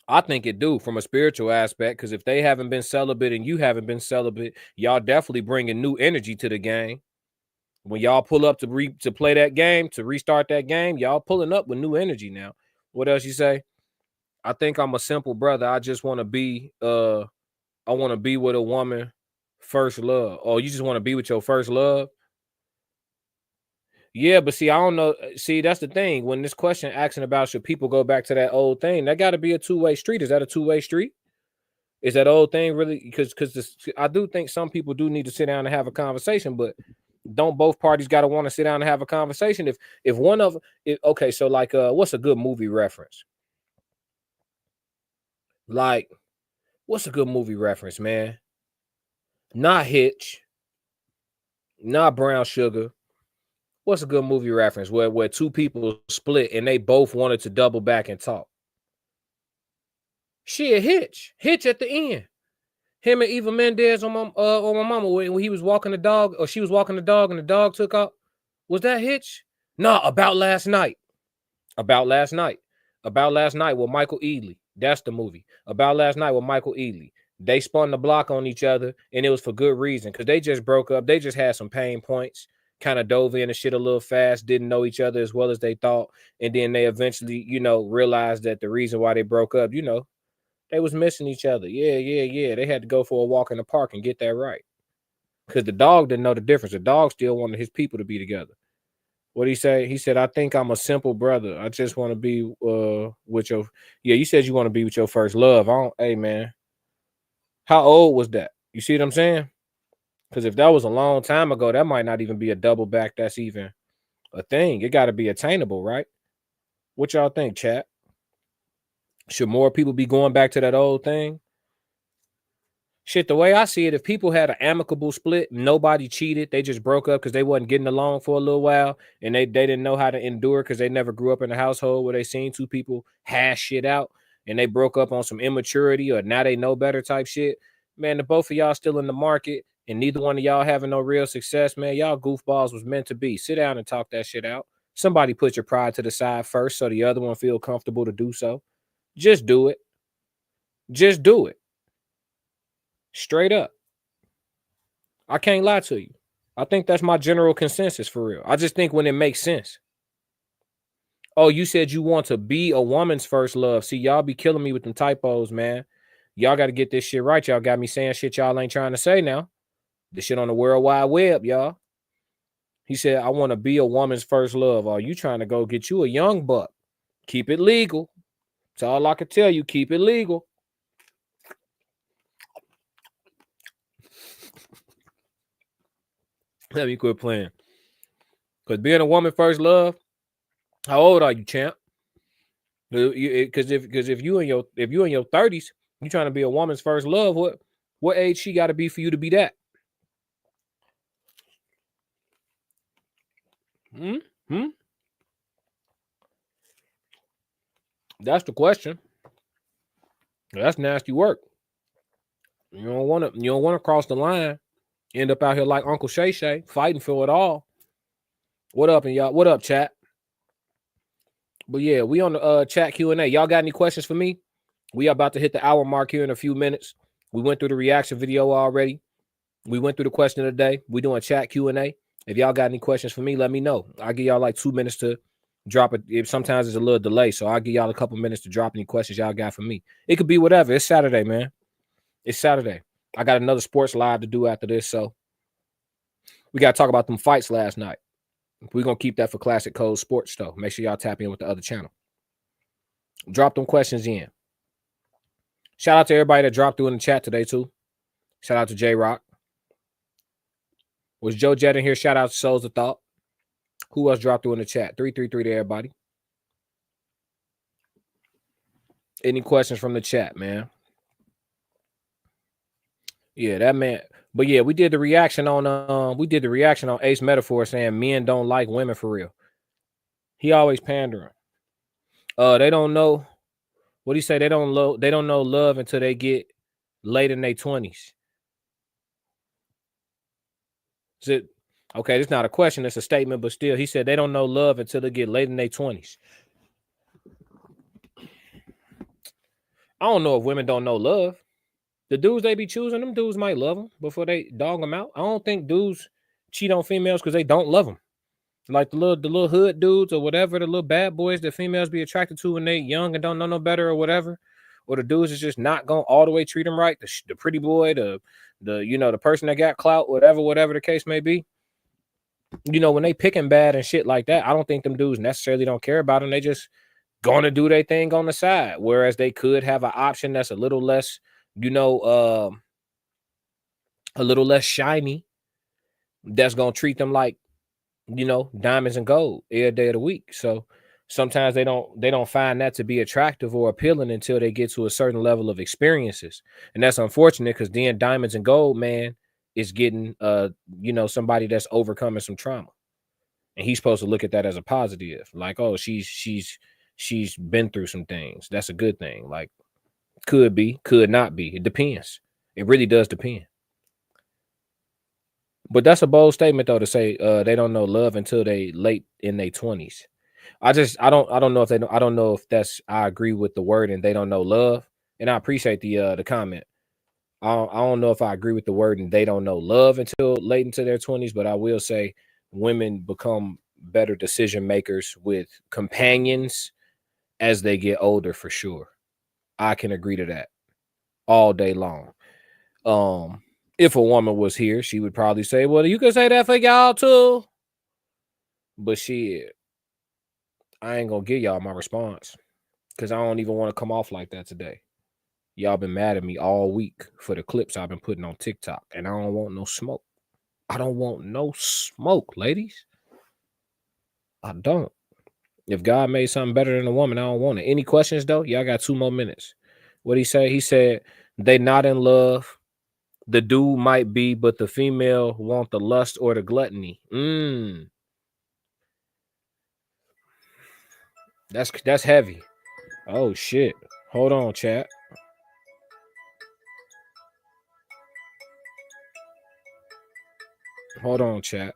I think it do from a spiritual aspect, because if they haven't been celibate and you haven't been celibate, y'all definitely bringing new energy to the game. When y'all pull up to play that game, to restart that game, y'all pulling up with new energy now. What else you say? I think I'm a simple brother. I just want to be I want to be with a woman first love. Oh, you just want to be with your first love? Yeah, but see, I don't know. See, that's the thing. When this question asking about should people go back to that old thing, that got to be a two-way street. Is that a two-way street? Is that old thing really? Because I do think some people do need to sit down and have a conversation, but don't both parties got to want to sit down and have a conversation? If one of it, okay, so like what's a good movie reference? Like, what's a good movie reference, man? Not Hitch, not Brown Sugar. What's a good movie reference where two people split and they both wanted to double back and talk? Shit, Hitch at the end. Him and Eva Mendes on my mama when he was walking the dog, or she was walking the dog and the dog took off. Was that Hitch? No, About Last Night. About Last Night with Michael Ealy. That's the movie. About Last Night with Michael Ealy. They spun the block on each other, and it was for good reason, because they just broke up. They just had some pain points, kind of dove in the shit a little fast, didn't know each other as well as they thought, and then they eventually, realized that the reason why they broke up, they was missing each other. Yeah. They had to go for a walk in the park and get that right, because the dog didn't know the difference. The dog still wanted his people to be together. What did he say? He said, I think I'm a simple brother. I just want to be with your... Yeah, you said you want to be with your first love. Hey, man. How old was that? You see what I'm saying? Because if that was a long time ago, that might not even be a double back. That's even a thing. It got to be attainable, right? What y'all think, chat? Should more people be going back to that old thing? Shit, the way I see it, if people had an amicable split, nobody cheated, they just broke up because they wasn't getting along for a little while, and they didn't know how to endure because they never grew up in a household where they seen two people hash shit out, and they broke up on some immaturity or now they know better type shit. Man, the both of y'all still in the market, and neither one of y'all having no real success, man. Y'all goofballs was meant to be. Sit down and talk that shit out. Somebody put your pride to the side first so the other one feel comfortable to do so. Just do it. Just do it. Straight up. I can't lie to you. I think that's my general consensus for real. I just think when it makes sense. Oh, you said you want to be a woman's first love. See, y'all be killing me with them typos, man. Y'all got to get this shit right. Y'all got me saying shit y'all ain't trying to say now. This shit on the World Wide Web, y'all. He said, I want to be a woman's first love. Are you trying to go get you a young buck? Keep it legal. That's all I can tell you. Keep it legal. Let me quit playing. Because being a woman first love, how old are you, champ? Because if you in your 30s, you trying to be a woman's first love, what age she got to be for you to be that? That's the question. That's nasty work. You don't want to cross the line. End up out here like Uncle Shay Shay, fighting for it all. What up, and y'all? What up, chat? But yeah, we on the chat Q&A. Y'all got any questions for me? We are about to hit the hour mark here in a few minutes. We went through the reaction video already. We went through the question of the day. We doing chat Q&A. If y'all got any questions for me, let me know. I'll give y'all like 2 minutes to drop it. Sometimes it's a little delay, so I'll give y'all a couple minutes to drop any questions y'all got for me. It could be whatever. It's Saturday, man. It's Saturday. I got another sports live to do after this, so we got to talk about them fights last night. We're going to keep that for Classic Code Sports, though. Make sure y'all tap in with the other channel. Drop them questions in. Shout out to everybody that dropped through in the chat today, too. Shout out to J-Rock. Was Joe Jett in here? Shout out to Souls of Thought. Who else dropped through in the chat? 333 to everybody. Any questions from the chat, man? Yeah, that man. But yeah, we did the reaction on Ace Metaphor saying men don't like women for real. He always pandering. They don't know what he say. They don't know love until they get late in their 20s. Is it okay? It's not a question, it's a statement, but still, he said they don't know love until they get late in their 20s. I don't know if women don't know love. The dudes they be choosing, them dudes might love them before they dog them out. I don't think dudes cheat on females because they don't love them. Like the little hood dudes or whatever, the little bad boys that females be attracted to when they young and don't know no better or whatever. Or the dudes is just not gonna all the way treat them right. The pretty boy, the person that got clout, whatever the case may be. You know, when they picking bad and shit like that, I don't think them dudes necessarily don't care about them. They just gonna do their thing on the side. Whereas they could have an option that's a little less, a little less shiny, that's gonna treat them like, diamonds and gold every day of the week. So sometimes they don't find that to be attractive or appealing until they get to a certain level of experiences. And that's unfortunate because then diamonds and gold, man, is getting somebody that's overcoming some trauma. And he's supposed to look at that as a positive. Like, oh, she's been through some things. That's a good thing. Like, could be, could not be. It depends. It really does depend. But that's a bold statement, though, to say they don't know love until they late in their 20s. I don't know if they know. I don't know if I agree with the word and they don't know love. And I appreciate the comment. I don't know if I agree with the word and they don't know love until late into their 20s, but I will say women become better decision makers with companions as they get older, for sure. I can agree to that all day long. If a woman was here, she would probably say, well, you can say that for y'all too. But shit, I ain't gonna give y'all my response because I don't even want to come off like that today. Y'all been mad at me all week for the clips I've been putting on TikTok, and I don't want no smoke. I don't want no smoke, ladies. I don't. If God made something better than a woman, I don't want it. Any questions, though? Y'all got 2 more minutes. What'd he say? He said they not in love. The dude might be, but the female want the lust or the gluttony. That's heavy. Oh, shit. Hold on, chat. Hold on, chat.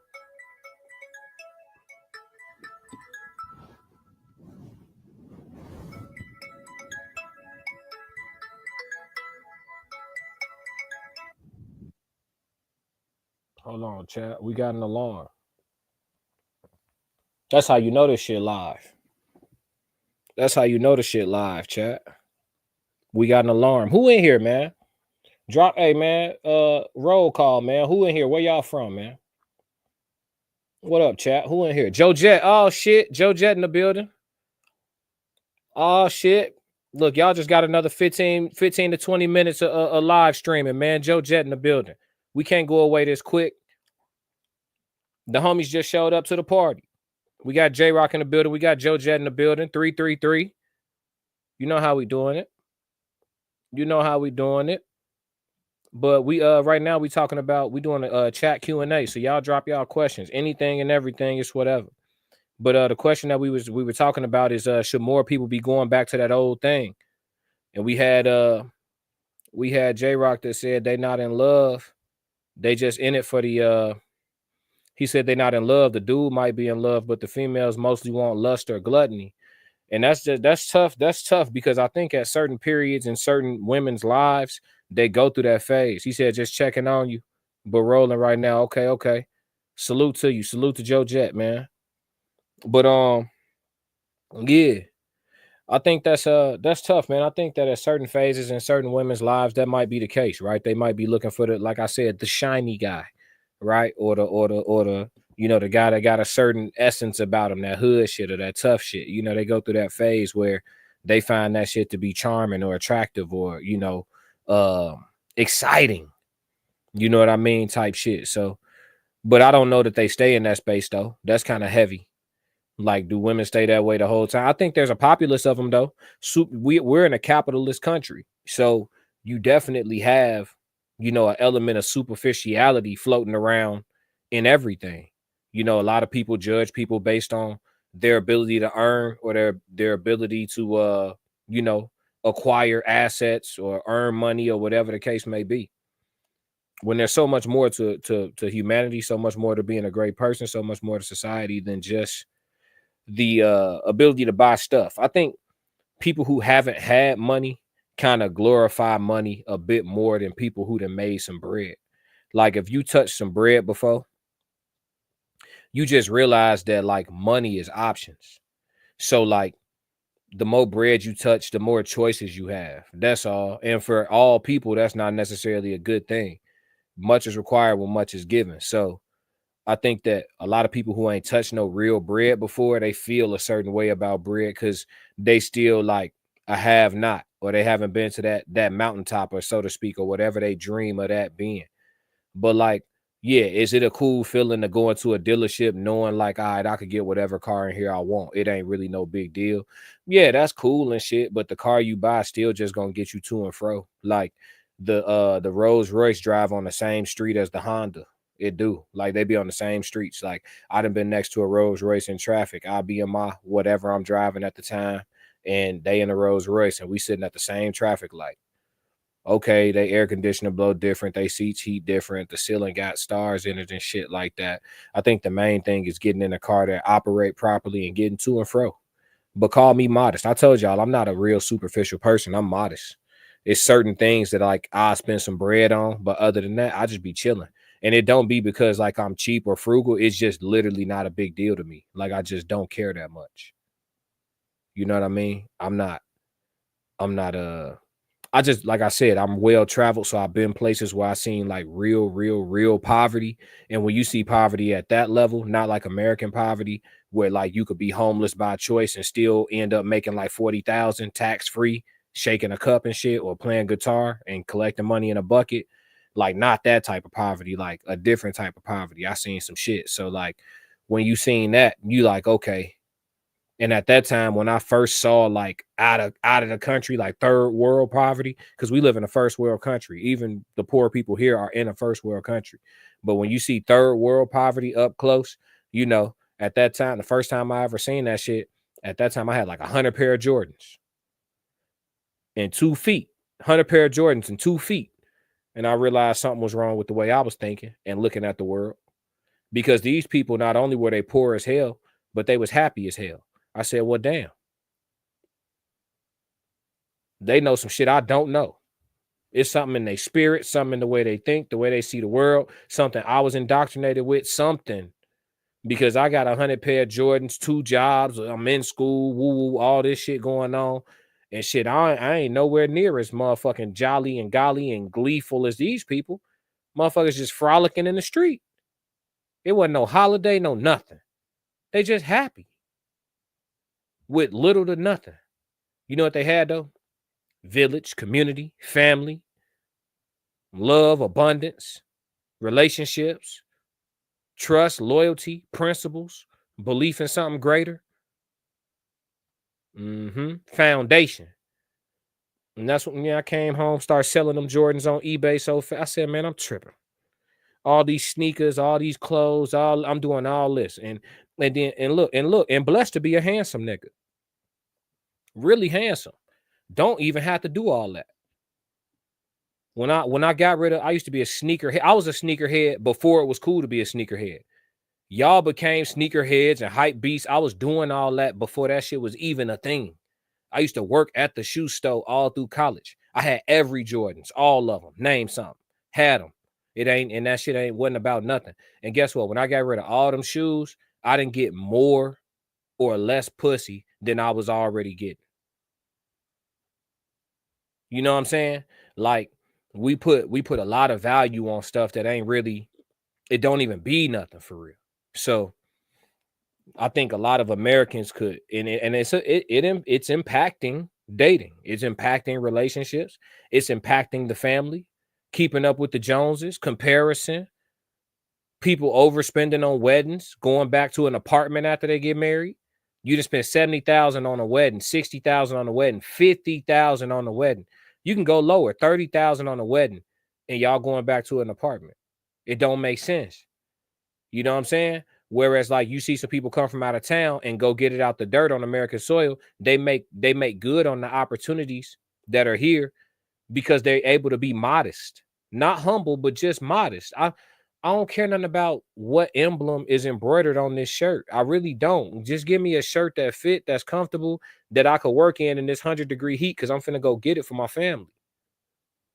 Hold on, chat. We got an alarm. That's how you know this shit live. That's how you know the shit live, chat. We got an alarm. Who in here, man? Drop, hey man, roll call, man. Who in here? Where y'all from, man? What up, chat? Who in here? Joe Jet. Oh shit, Joe Jet in the building. Oh shit. Look, y'all just got another 15 to 20 minutes of live streaming, man. Joe Jet in the building. We can't go away this quick. The homies just showed up to the party. We got J-Rock in the building. We got Joe Jet in the building. 333. You know how we doing it. You know how we doing it. But we right now we talking about we doing a chat Q&A. So y'all drop y'all questions. Anything and everything is whatever. But the question that we were talking about is should more people be going back to that old thing? And we had J-Rock that said they not in love. They just in it for the he said they not in love. The dude might be in love, but the females mostly want lust or gluttony. And that's tough. That's tough because I think at certain periods in certain women's lives, they go through that phase. He said, just checking on you, but rolling right now. Okay. Salute to you. Salute to Joe Jet, man. But yeah, I think that's tough, man. I think that at certain phases in certain women's lives, that might be the case, right? They might be looking for the, like I said, the shiny guy, right? Or the you know, the guy that got a certain essence about him, that hood shit or that tough shit. You know, they go through that phase where they find that shit to be charming or attractive or, you know, exciting. You know what I mean? Type shit. So, but I don't know that they stay in that space though. That's kind of heavy. Like, do women stay that way the whole time? I think there's a populace of them though. We're in a capitalist country. So you definitely have, you know, an element of superficiality floating around in everything. You know, a lot of people judge people based on their ability to earn or their ability to you know, acquire assets or earn money or whatever the case may be. When there's so much more to humanity, so much more to being a great person, so much more to society than just the ability to buy stuff. I think people who haven't had money kind of glorify money a bit more than people who done made some bread. Like if you touched some bread before, you just realize that like money is options. So like the more bread you touch, the more choices you have. That's all. And for all people, that's not necessarily a good thing. Much is required when much is given. So I think that a lot of people who ain't touched no real bread before, they feel a certain way about bread because they still like a have not, or they haven't been to that mountaintop, or so to speak, or whatever they dream of that being. But like, yeah, is it a cool feeling to go into a dealership knowing like, all right, I could get whatever car in here I want? It ain't really no big deal. Yeah, that's cool and shit, but the car you buy still just gonna get you to and fro. Like the Rolls Royce drive on the same street as the Honda. It do. Like they be on the same streets. Like I done been next to a Rolls Royce in traffic. I'll be in my whatever I'm driving at the time, and they in a Rolls Royce, and we sitting at the same traffic light. Okay, they air conditioner blow different, they seats heat different, the ceiling got stars in it and shit like that. I think the main thing is getting in a car that operate properly and getting to and fro. But call me modest. I told y'all I'm not a real superficial person. I'm modest. It's certain things that like I spend some bread on, but other than that, I just be chilling. And it don't be because like I'm cheap or frugal. It's just literally not a big deal to me. Like I just don't care that much. You know what I mean? I just, like I said, I'm well traveled. So I've been places where I've seen like real poverty. And when you see poverty at that level, not like American poverty, where like you could be homeless by choice and still end up making like 40,000 tax free, shaking a cup and shit, or playing guitar and collecting money in a bucket. Like not that type of poverty, like a different type of poverty. I seen some shit. So like when you seen that, you like, okay. And at that time, when I first saw like out of the country, like third world poverty, because we live in a first world country, even the poor people here are in a first world country. But when you see third world poverty up close, you know, at that time, the first time I ever seen that shit, at that time I had like 100 pair of Jordans and 2 feet, 100 pair of Jordans and 2 feet. And I realized something was wrong with the way I was thinking and looking at the world, because these people, not only were they poor as hell, but they was happy as hell. I said, well, damn. They know some shit I don't know. It's something in their spirit, something in the way they think, the way they see the world, something I was indoctrinated with, something, because I got 100 pair of Jordans, 2 jobs, I'm in school, woo, all this shit going on. And shit, I ain't nowhere near as motherfucking jolly and golly and gleeful as these people. Motherfuckers just frolicking in the street. It wasn't no holiday, no nothing. They just happy with little to nothing. You know what they had though? Village, community, family, love, abundance, relationships, trust, loyalty, principles, belief in something greater. Foundation. And that's when I came home, started selling them Jordans on eBay so fast. I said, man, I'm tripping. All these sneakers, all these clothes, I'm doing all this. And look, and blessed to be a handsome nigga. Really handsome. Don't even have to do all that. When I got rid of, I used to be a sneakerhead. I was a sneakerhead before it was cool to be a sneakerhead. Y'all became sneakerheads and hype beasts. I was doing all that before that shit was even a thing. I used to work at the shoe store all through college. I had every Jordans, all of them. Name something. Had them. And that shit wasn't about nothing. And guess what? When I got rid of all them shoes, I didn't get more or less pussy than I was already getting. You know what I'm saying? Like we put a lot of value on stuff that ain't really, it don't even be nothing for real. So I think a lot of Americans could, and it's impacting dating. It's impacting relationships. It's impacting the family, keeping up with the Joneses, comparison, people overspending on weddings, going back to an apartment after they get married. You just spent $70,000 on a wedding, $60,000 on a wedding, $50,000 on a wedding. You can go lower, $30,000 on a wedding, and y'all going back to an apartment. It don't make sense. You know what I'm saying? Whereas, like, you see some people come from out of town and go get it out the dirt on American soil. They make good on the opportunities that are here because they're able to be modest, not humble, but just modest. I don't care nothing about what emblem is embroidered on this shirt. I really don't. Just give me a shirt that fit, that's comfortable, that I could work in this 100-degree heat because I'm finna go get it for my family.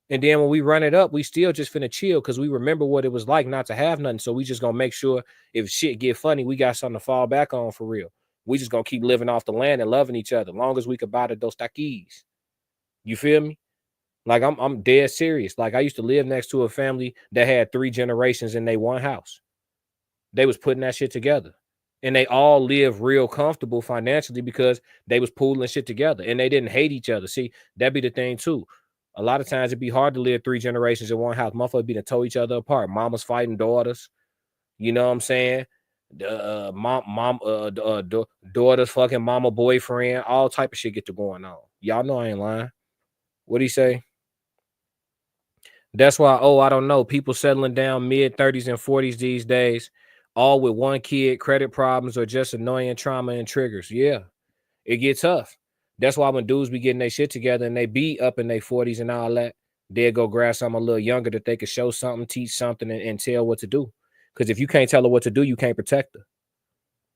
And then when we run it up, we still just finna chill because we remember what it was like not to have nothing. So we just gonna make sure if shit get funny, we got something to fall back on for real. We just gonna keep living off the land and loving each other, long as we could buy the Dos Taquis. You feel me? Like I'm dead serious. Like I used to live next to a family that had 3 generations in their one house. They was putting that shit together. And they all live real comfortable financially because they was pooling shit together and they didn't hate each other. See, that'd be the thing too. A lot of times it'd be hard to live 3 generations in one house. Motherfuckers be to tow each other apart. Mamas fighting daughters. You know what I'm saying? Daughters fucking mama boyfriend. All type of shit get to going on. Y'all know I ain't lying. What'd he say? That's why, I don't know. People settling down mid-30s and 40s these days, all with one kid, credit problems, or just annoying trauma and triggers. Yeah, it gets tough. That's why when dudes be getting their shit together and they be up in their 40s and all that, they'll go grab something a little younger that they could show something, teach something, and tell what to do. Because if you can't tell her what to do, you can't protect her.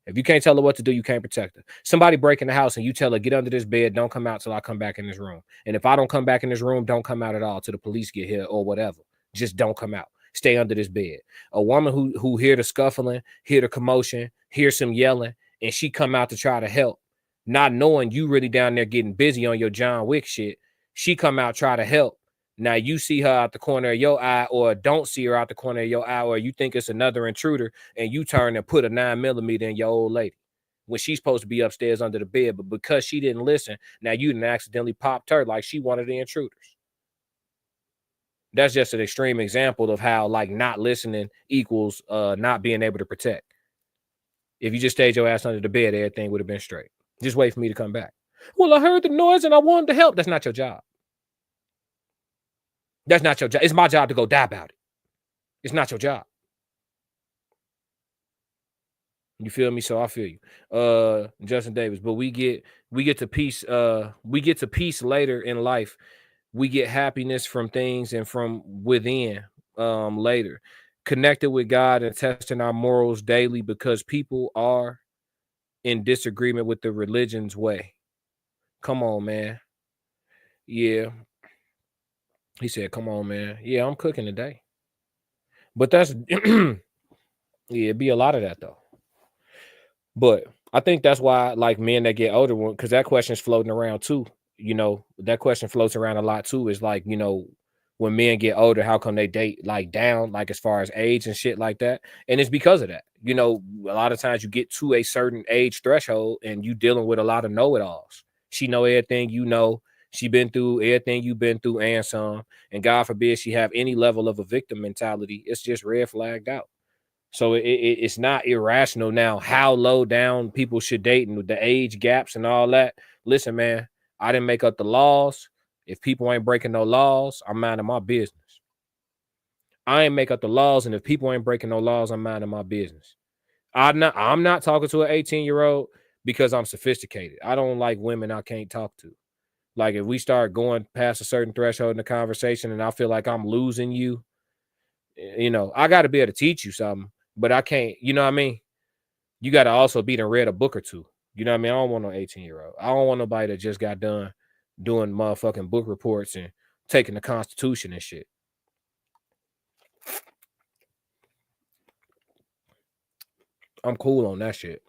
If you can't tell her what to do, you can't protect her. Somebody break in the house and you tell her, get under this bed, don't come out till I come back in this room. And if I don't come back in this room, don't come out at all till the police get here or whatever. Just don't come out. Stay under this bed. A woman who hear the scuffling, hear the commotion, hear some yelling, and she come out to try to help, not knowing you really down there getting busy on your John Wick shit. She come out, try to help. Now you see her out the corner of your eye, or don't see her out the corner of your eye, or you think it's another intruder, and you turn and put a 9mm in your old lady when she's supposed to be upstairs under the bed. But because she didn't listen, now you done accidentally popped her like she one of the intruders. That's just an extreme example of how like not listening equals not being able to protect. If you just stayed your ass under the bed, everything would have been straight. Just wait for me to come back. Well, I heard the noise and I wanted to help. That's not your job. That's not your job. It's my job to go die about it. It's not your job. You feel me? So I feel you. Justin Davis. But we get to peace. We get to peace later in life. We get happiness from things and from within later. Connected with God and testing our morals daily because people are in disagreement with the religion's way. Come on, man. Yeah. He said, come on, man. Yeah, I'm cooking today. But that's, yeah, it'd be a lot of that, though. But I think that's why, like, men that get older, because that question's floating around too. That question floats around a lot too. Is like, when men get older, how come they date like down, like as far as age and shit like that? And it's because of that. A lot of times you get to a certain age threshold and you dealing with a lot of know-it-alls. She know everything you know. She been through everything you've been through and some. And God forbid she have any level of a victim mentality. It's just red flagged out. So it's not irrational now how low down people should date and with the age gaps and all that. Listen, man, I didn't make up the laws. If people ain't breaking no laws, I'm minding my business. I ain't make up the laws, and if people ain't breaking no laws, I'm minding my business. I'm not talking to an 18-year-old because I'm sophisticated. I don't like women I can't talk to. Like if we start going past a certain threshold in the conversation and I feel like I'm losing you, I got to be able to teach you something. But I can't, you know what I mean? You got to also be done read a book or two. You know what I mean? I don't want no 18-year-old. I don't want nobody that just got done doing motherfucking book reports and taking the Constitution and shit. I'm cool on that shit.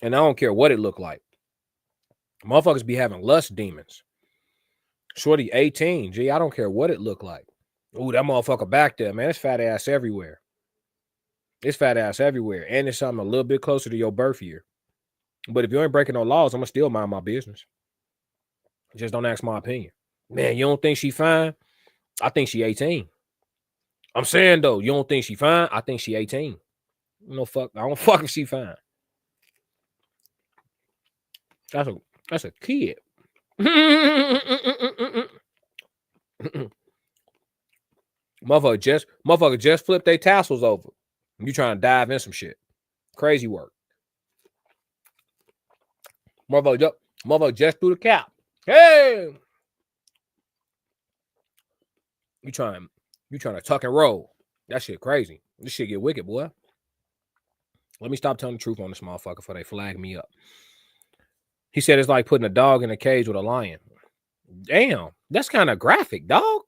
And I don't care what it look like. Motherfuckers be having lust demons. Shorty 18, G, I don't care what it look like. Ooh, that motherfucker back there, man. It's fat ass everywhere. It's fat ass everywhere. And it's something a little bit closer to your birth year. But if you ain't breaking no laws, I'm going to still mind my business. Just don't ask my opinion. Man, you don't think she fine? I think she 18. I'm saying, though, you don't think she fine? I think she 18. Fuck. I don't fuck if she fine. That's a kid. Motherfucker just flipped their tassels over. You trying to dive in some shit. Crazy work. Motherfucker just threw the cap. Hey! You trying to tuck and roll. That shit crazy. This shit get wicked, boy. Let me stop telling the truth on this motherfucker before they flag me up. He said it's like putting a dog in a cage with a lion. Damn, that's kind of graphic, dog.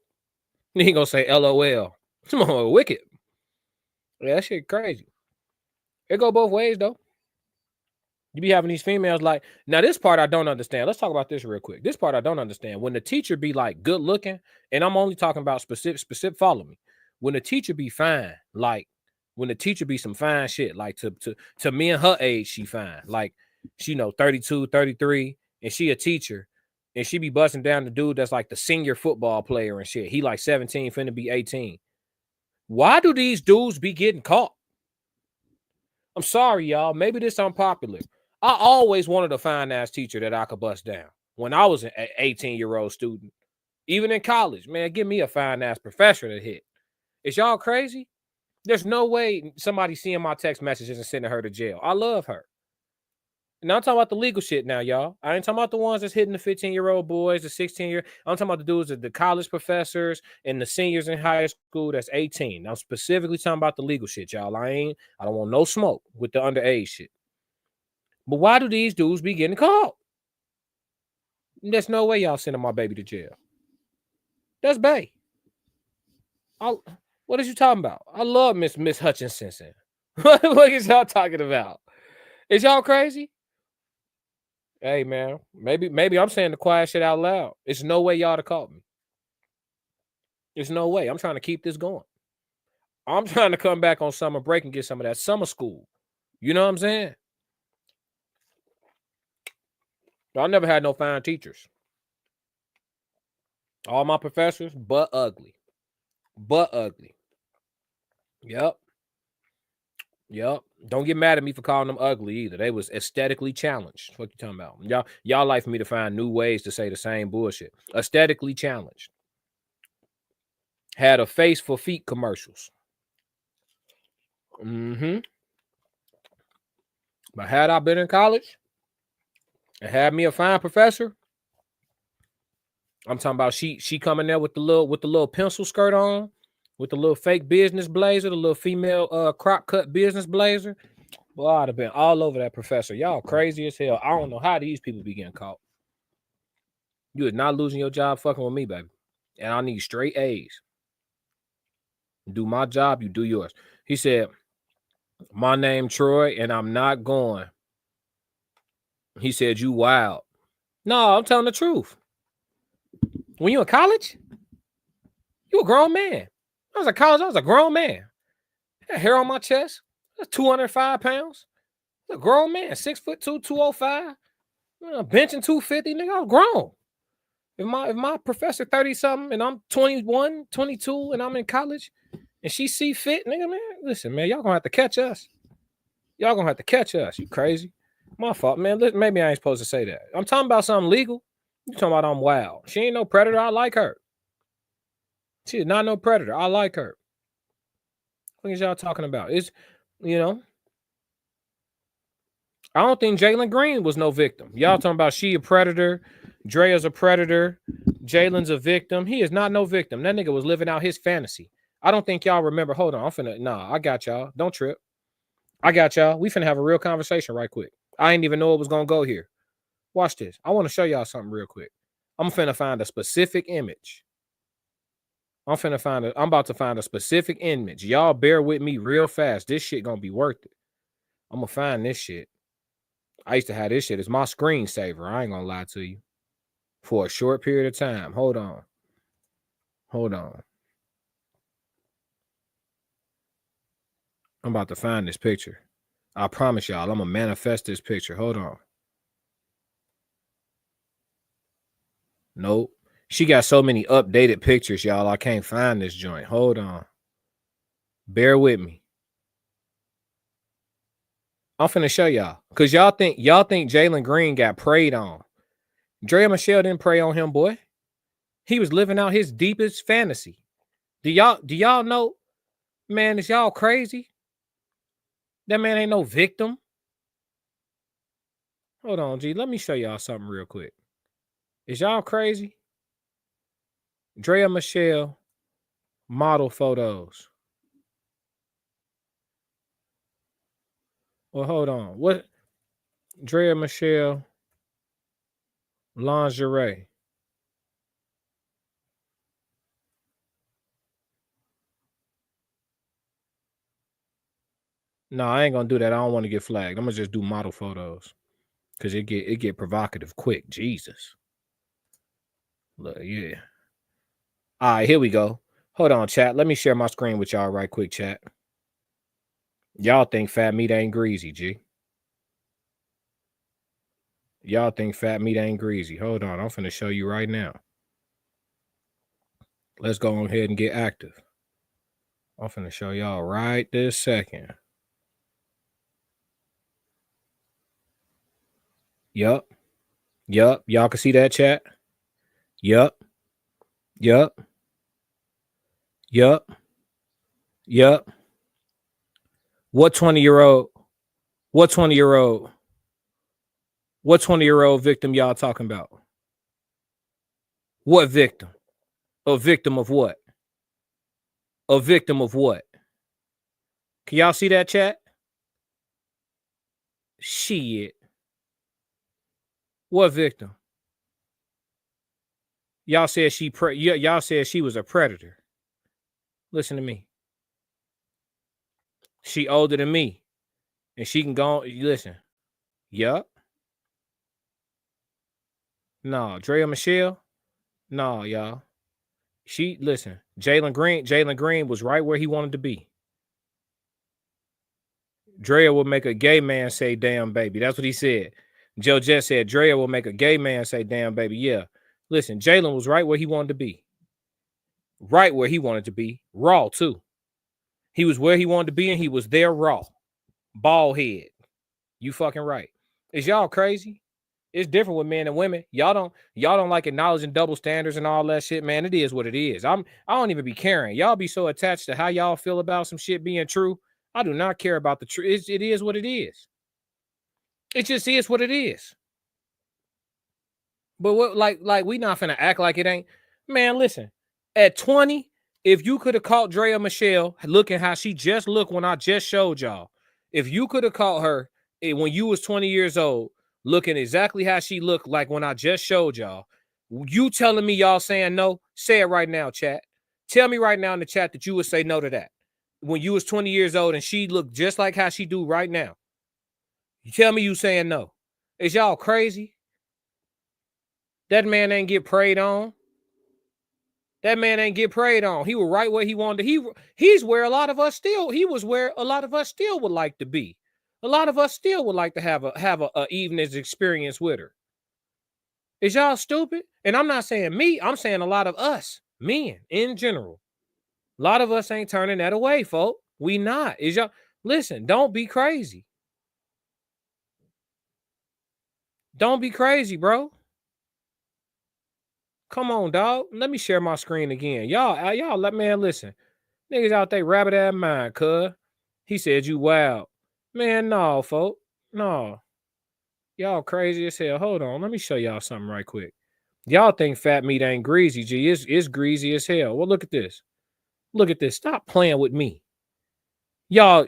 He ain't gonna say LOL. Come on, wicked. Yeah, that shit crazy. It go both ways, though. You be having these females like, now this part I don't understand. Let's talk about this real quick. This part I don't understand. When the teacher be like good looking, and I'm only talking about specific, follow me. When the teacher be fine, like when the teacher be some fine shit, like to me and her age, she fine. Like she 32, 33, and she a teacher, and she be busting down the dude that's like the senior football player and shit. He like 17, finna be 18. Why do these dudes be getting caught? I'm sorry, y'all. Maybe this unpopular. I always wanted a fine-ass teacher that I could bust down when I was an 18-year-old student. Even in college, man, give me a fine-ass professor to hit. Is y'all crazy? There's no way somebody seeing my text messages and sending her to jail. I love her. Now I'm talking about the legal shit now, y'all. I ain't talking about the ones that's hitting the 15-year-old boys, the 16-year. I'm talking about the dudes, the college professors and the seniors in high school that's 18. I'm specifically talking about the legal shit, y'all. I don't want no smoke with the underage shit. But why do these dudes be getting caught? There's no way y'all sending my baby to jail. That's bae. What is you talking about? I love Miss Hutchinson. What is y'all talking about? Is y'all crazy? Hey, man, maybe I'm saying the quiet shit out loud. It's no way y'all to call me. There's no way. I'm trying to keep this going. I'm trying to come back on summer break and get some of that summer school. You know what I'm saying? I never had no fine teachers. All my professors, but ugly. But ugly. Yep. Don't get mad at me for calling them ugly either. They was aesthetically challenged. What you talking about? Y'all like for me to find new ways to say the same bullshit. Aesthetically challenged. Had a face for feet commercials. But had I been in college and had me a fine professor, I'm talking about she coming there with the little pencil skirt on, with the little fake business blazer, the little female crop cut business blazer. Boy, I'd have been all over that professor. Y'all crazy as hell. I don't know how these people be getting caught. You is not losing your job fucking with me, baby. And I need straight A's. Do my job, you do yours. He said, My name Troy, and I'm not going. He said, you wild. No, I'm telling the truth. When you in college, you a grown man. I was in college, I was a grown man. I had hair on my chest. That's 205 pounds. I was a grown man, 6'2", 205. Benching 250, nigga, I was grown. If my professor 30-something and I'm 21, 22, and I'm in college, and she see fit, nigga, man, listen, man, y'all gonna have to catch us. Y'all gonna have to catch us. You crazy? My fault, man. Maybe I ain't supposed to say that. I'm talking about something legal. You talking about I'm wild. She ain't no predator. I like her. She is not no predator. I like her. What is y'all talking about? It's, you know, I don't think Jalen Green was no victim. Y'all talking about she a predator. Drea's a predator. Jalen's a victim. He is not no victim. That nigga was living out his fantasy. I don't think y'all remember. Hold on. I got y'all. Don't trip. I got y'all. We finna have a real conversation right quick. I didn't even know it was gonna go here. Watch this. I want to show y'all something real quick. I'm finna find a specific image. I'm about to find a specific image. Y'all bear with me real fast. This shit gonna be worth it. I'm gonna find this shit. I used to have this shit as my screensaver. I ain't gonna lie to you. For a short period of time. Hold on. I'm about to find this picture. I promise y'all, I'm gonna manifest this picture. Hold on. Nope. She got so many updated pictures, y'all. I can't find this joint. Hold on. Bear with me. I'm finna show y'all. Because y'all think Jalen Green got preyed on. Drea Michelle didn't prey on him, boy. He was living out his deepest fantasy. Do y'all know? Man, is y'all crazy? That man ain't no victim. Hold on, G. Let me show y'all something real quick. Is y'all crazy? Drea Michelle model photos. Well, hold on. What? Drea Michelle lingerie. No, I ain't gonna do that. I don't want to get flagged. I'm gonna just do model photos because it get provocative quick. Jesus. Look, yeah. All right, here we go. Hold on, chat. Let me share my screen with y'all right quick, chat. Y'all think fat meat ain't greasy, G. Y'all think fat meat ain't greasy. Hold on. I'm finna show you right now. Let's go ahead and get active. I'm finna show y'all right this second. Yup. Y'all can see that, chat? Yup. What 20-year-old victim y'all talking about? What victim? A victim of what? A victim of what? Can y'all see that, chat? Shit. What victim? Y'all said y'all said she was a predator. Listen to me. She older than me. And she can go on. Listen. Yup. No, Drea Michelle. No, y'all. Listen. Jalen Green was right where he wanted to be. Drea will make a gay man say damn baby. That's what he said. Joe Jett said Drea will make a gay man say damn baby. Yeah. Listen, Jalen was right where he wanted to be. Right where he wanted to be. Raw, too. He was where he wanted to be, and he was there raw. Bald head. You fucking right. Is y'all crazy? It's different with men and women. Y'all don't like acknowledging double standards and all that shit, man. It is what it is. I don't even be caring. Y'all be so attached to how y'all feel about some shit being true. I do not care about the truth. It is what it is. It just is what it is. But what, like we not finna act like it ain't. Man, listen. At 20, if you could have caught Drea Michelle looking how she just looked when I just showed y'all, if you could have caught her when you was 20 years old, looking exactly how she looked like when I just showed y'all, you telling me y'all saying no? Say it right now, chat. Tell me right now in the chat that you would say no to that. when you was 20 years old and she looked just like how she do right now? You tell me you saying no. Is y'all crazy? That man ain't get preyed on. That man ain't get preyed on. He was right where he wanted to. He's where a lot of us still, he was where a lot of us still would like to be. A lot of us still would like to have a evening's experience with her. Is y'all stupid? And I'm not saying me, I'm saying a lot of us, men in general. A lot of us ain't turning that away, folk. We not. Is y'all, listen, don't be crazy. Don't be crazy, bro. Come on, dog. Let me share my screen again. Y'all, man, listen. Niggas out there rabbit ass mind, cuz. He said you wild. Man, no, folk. No. Y'all crazy as hell. Hold on. Let me show y'all something right quick. Y'all think fat meat ain't greasy, G. It's greasy as hell. Well, look at this. Look at this. Stop playing with me. Y'all,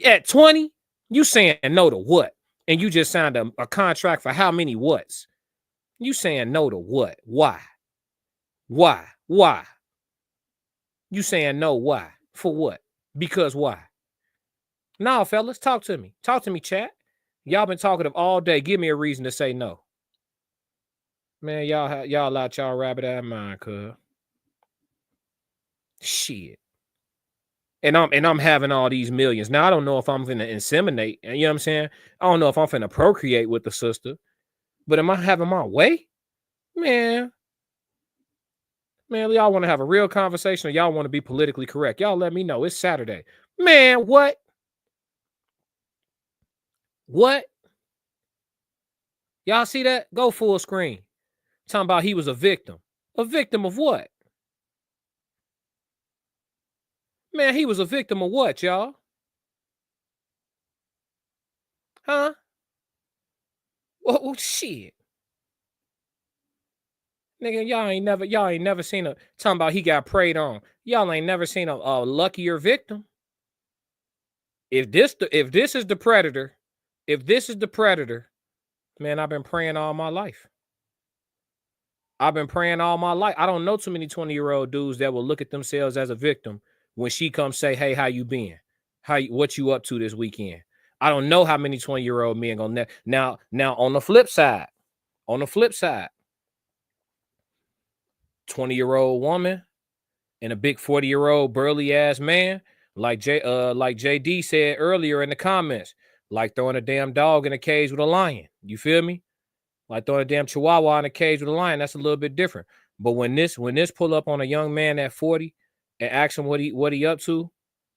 at 20, you saying no to what? And you just signed a contract for how many whats? You saying no to what? Why? Why? Why? You saying no, why? For what? Because why? Nah, fellas, talk to me. Talk to me, chat. Y'all been talkative all day. Give me a reason to say no. Man, y'all out y'all rabbit ass mind, cuz. Shit. And I'm having all these millions. Now, I don't know if I'm finna inseminate. You know what I'm saying? I don't know if I'm finna procreate with the sister. But am I having my way? Man, y'all want to have a real conversation or y'all want to be politically correct? Y'all let me know. It's Saturday. Man, what? What? Y'all see that? Go full screen. Talking about he was a victim. A victim of what? Man, he was a victim of what, y'all? Huh? Well, shit. Nigga, y'all ain't never seen a talking about he got preyed on. Y'all ain't never seen a luckier victim. If this is the predator, man, I've been praying all my life. I don't know too many 20-year-old dudes that will look at themselves as a victim when she comes say, "Hey, how you been? What you up to this weekend?" I don't know how many 20-year-old men gonna now on the flip side, 20-year-old woman and a big 40-year-old burly ass man, like JD said earlier in the comments, like throwing a damn dog in a cage with a lion. You feel me? Like throwing a damn chihuahua in a cage with a lion. That's a little bit different. But when this pull up on a young man at 40 and ask him what he up to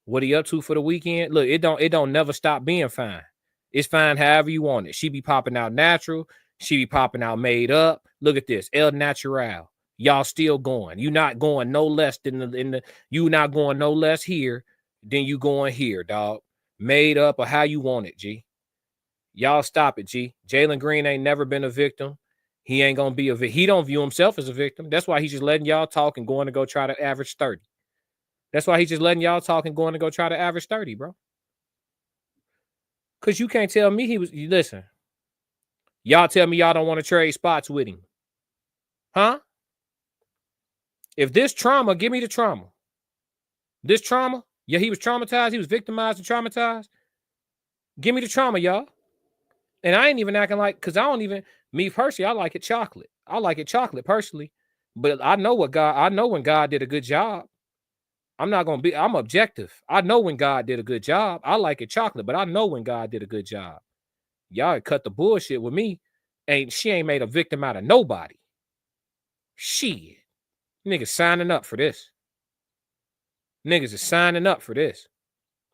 for the weekend, look, it don't never stop being fine. It's fine however you want it. She be popping out natural. She be popping out made up. Look at this, El Natural. Y'all still going. You not going no less than you not going no less here than you going here, dog. Made up or how you want it, G. Y'all stop it, G. Jalen Green ain't never been a victim. He ain't gonna be a victim. He don't view himself as a victim. That's why he's just letting y'all talk and going to go try to average 30. That's why he's just letting y'all talk and going to go try to average 30, bro. Because you can't tell me listen. Y'all tell me y'all don't want to trade spots with him. Huh? If this trauma, give me the trauma. This trauma, yeah, he was traumatized. He was victimized and traumatized. Give me the trauma, y'all. And I ain't even acting like, because me personally, I like it chocolate. I like it chocolate personally. But I know when God did a good job. I'm objective. I know when God did a good job. I like it chocolate, but I know when God did a good job. Y'all cut the bullshit with me. She ain't made a victim out of nobody. Shit. Niggas signing up for this. Niggas is signing up for this.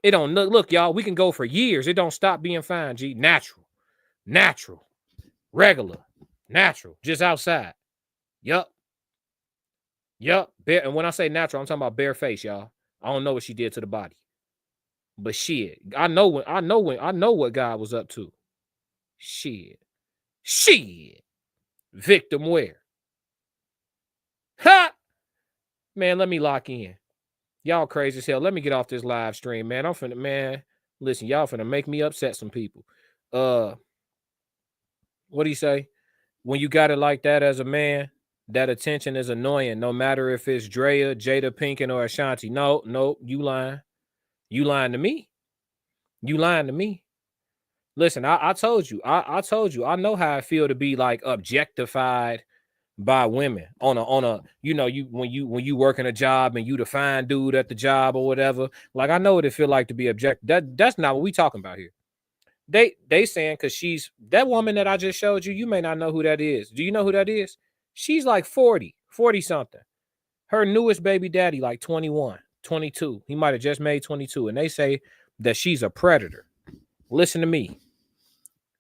It don't look, y'all, we can go for years. It don't stop being fine, G. Natural, regular, natural, just outside. Yup. And when I say natural, I'm talking about bare face, y'all. I don't know what she did to the body. But shit, I know what God was up to. Shit. Victim where? Ha! Man, let me lock in. Y'all crazy as hell. Let me get off this live stream, man. Listen, y'all finna make me upset some people. What do you say? When you got it like that as a man, that attention is annoying, no matter if it's Drea, Jada Pinkett, or Ashanti. No, you lying. You lying to me. You lying to me. Listen, I told you. I told you. I know how I feel to be like objectified by women on a you know, when you working a job and you the fine dude at the job or whatever. Like, I know what it feel like to be that's not what we talking about here. They saying, because she's that woman that I just showed you, you may not know who that is. Do you know who that is? She's like 40 something. Her newest baby daddy like 21, 22. He might have just made 22, and they say that she's a predator. Listen to me.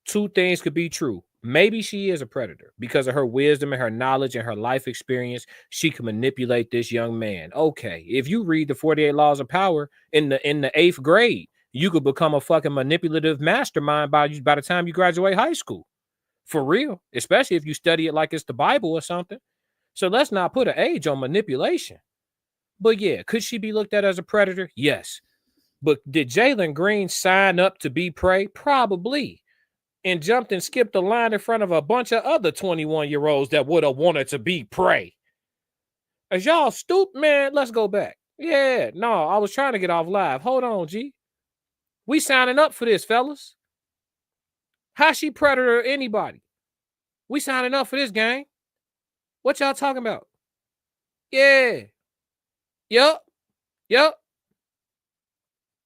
Two things could be true. Maybe she is a predator because of her wisdom and her knowledge and her life experience. She can manipulate this young man. Okay, if you read the 48 Laws of Power in the 8th grade, you could become a fucking manipulative mastermind by the time you graduate high school. For real, especially if you study it like it's the Bible or something. So let's not put an age on manipulation. But yeah, could she be looked at as a predator? Yes. But did Jalen Green sign up to be prey? Probably. And jumped and skipped the line in front of a bunch of other 21-year-olds that would have wanted to be prey. As y'all stupid, man, let's go back. Yeah, no, I was trying to get off live. Hold on, G. We signing up for this, fellas. How she predator anybody? We signing up for this, gang. What y'all talking about? Yeah. Yup.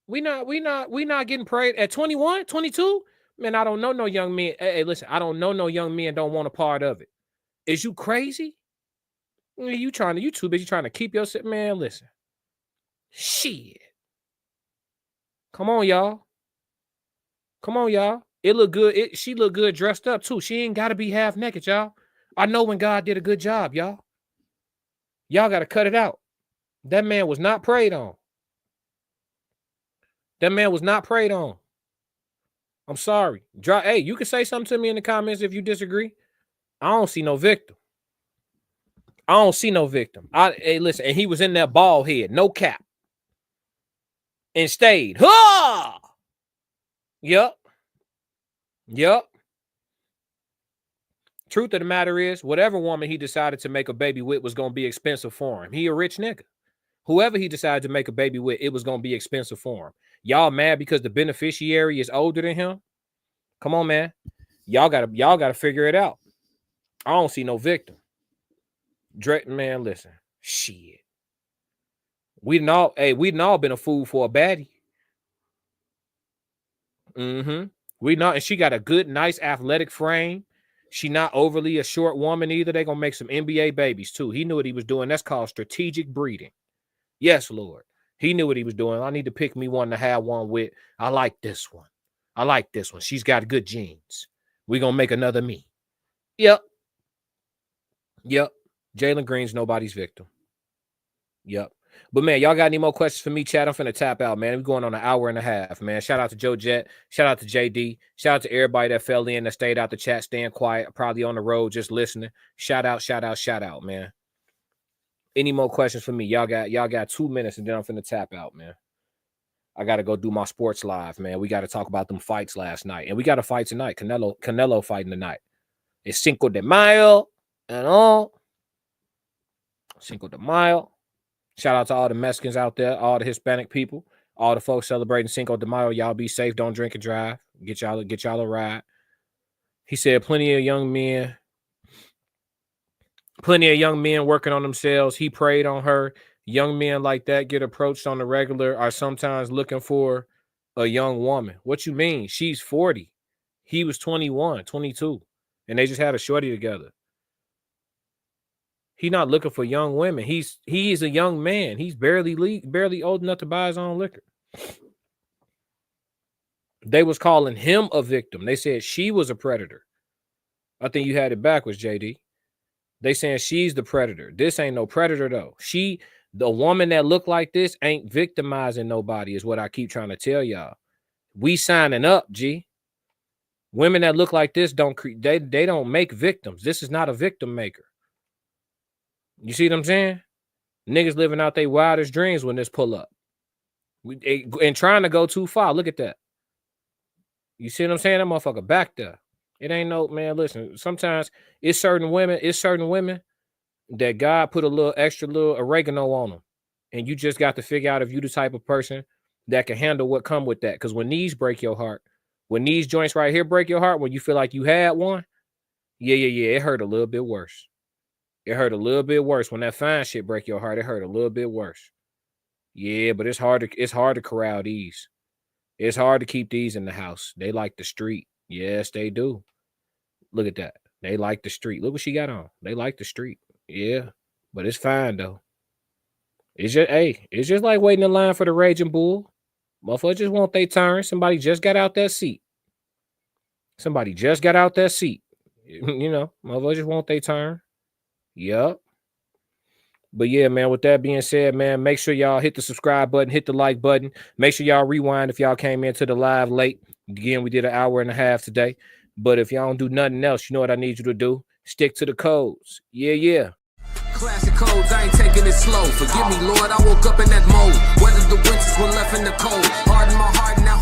We not getting preyed at 21, 22. Man, I don't know no young men. Hey, listen, I don't know no young men don't want a part of it. Is you crazy? You too busy trying to keep yourself, man. Listen. Shit. Come on, y'all. It look good. She look good dressed up too. She ain't gotta be half naked, y'all. I know when God did a good job, y'all. Y'all gotta cut it out. That man was not preyed on. I'm sorry. Hey, you can say something to me in the comments if you disagree. I don't see no victim. Hey, listen, and he was in that bald head, no cap. And stayed. Ha! Yup. Truth of the matter is, whatever woman he decided to make a baby with was going to be expensive for him. He a rich nigga. Whoever he decided to make a baby with, it was going to be expensive for him. Y'all mad because the beneficiary is older than him? Come on, man. Y'all gotta figure it out. I don't see no victim. Man, listen. Shit. We'd all been a fool for a baddie. And she got a good, nice, athletic frame. She not overly a short woman either. They gonna make some NBA babies too. He knew what he was doing. That's called strategic breeding. Yes, Lord. He knew what he was doing. I need to pick me one to have one with. I like this one. She's got good genes. We gonna make another me. Yep. Jalen Green's nobody's victim. Yep. But man, y'all got any more questions for me, chat? I'm finna tap out, man. We're going on an hour and a half, man. Shout out to Joe Jet. Shout out to JD. Shout out to everybody that fell in, that stayed out the chat, staying quiet, probably on the road, just listening. Shout out, man. Any more questions for me? Y'all got 2 minutes, and then I'm finna tap out, man. I gotta go do my sports live, man. We gotta talk about them fights last night, and we got a fight tonight. Canelo fighting tonight. It's Cinco de Mayo and all. Cinco de Mayo. Shout out to all the Mexicans out there, all the Hispanic people, all the folks celebrating Cinco de Mayo. Y'all be safe. Don't drink and drive. Get y'all a ride. He said plenty of young men working on themselves. He preyed on her. Young men like that get approached on the regular, are sometimes looking for a young woman. What you mean? She's 40. He was 21, 22, and they just had a shorty together. He's not looking for young women. He's a young man. He's barely old enough to buy his own liquor. They was calling him a victim. They said she was a predator. I think you had it backwards, JD. They saying she's the predator. This ain't no predator, though. The woman that look like this ain't victimizing nobody, is what I keep trying to tell y'all. We signing up, G. Women that look like this don't make victims. This is not a victim maker. You see what I'm saying? Niggas living out their wildest dreams when this pull up. And trying to go too far. Look at that. You see what I'm saying? That motherfucker back there. It ain't no, man, listen, sometimes it's certain women that God put a little extra little oregano on them. And you just got to figure out if you the type of person that can handle what come with that. Because when these break your heart, when these joints right here break your heart, when you feel like you had one, yeah, it hurt a little bit worse. It hurt a little bit worse. When that fine shit break your heart, it hurt a little bit worse. Yeah, but it's hard to corral these. It's hard to keep these in the house. They like the street. Yes, they do. Look at that. They like the street. Look what she got on. They like the street. Yeah, but it's fine though. It's just like waiting in line for the Raging Bull. Motherfuckers just want their turn. Somebody just got out that seat. You know, motherfuckers just want their turn. Yup. But yeah, man, with that being said, man, make sure y'all hit the subscribe button, hit the like button. Make sure y'all rewind if y'all came into the live late. Again, we did an hour and a half today. But if y'all don't do nothing else, you know what I need you to do? Stick to the codes. Yeah. Classic codes, I ain't taking it slow. Forgive me, Lord, I woke up in that mode. Weathered the winters when left in the cold. Hardened my heart, now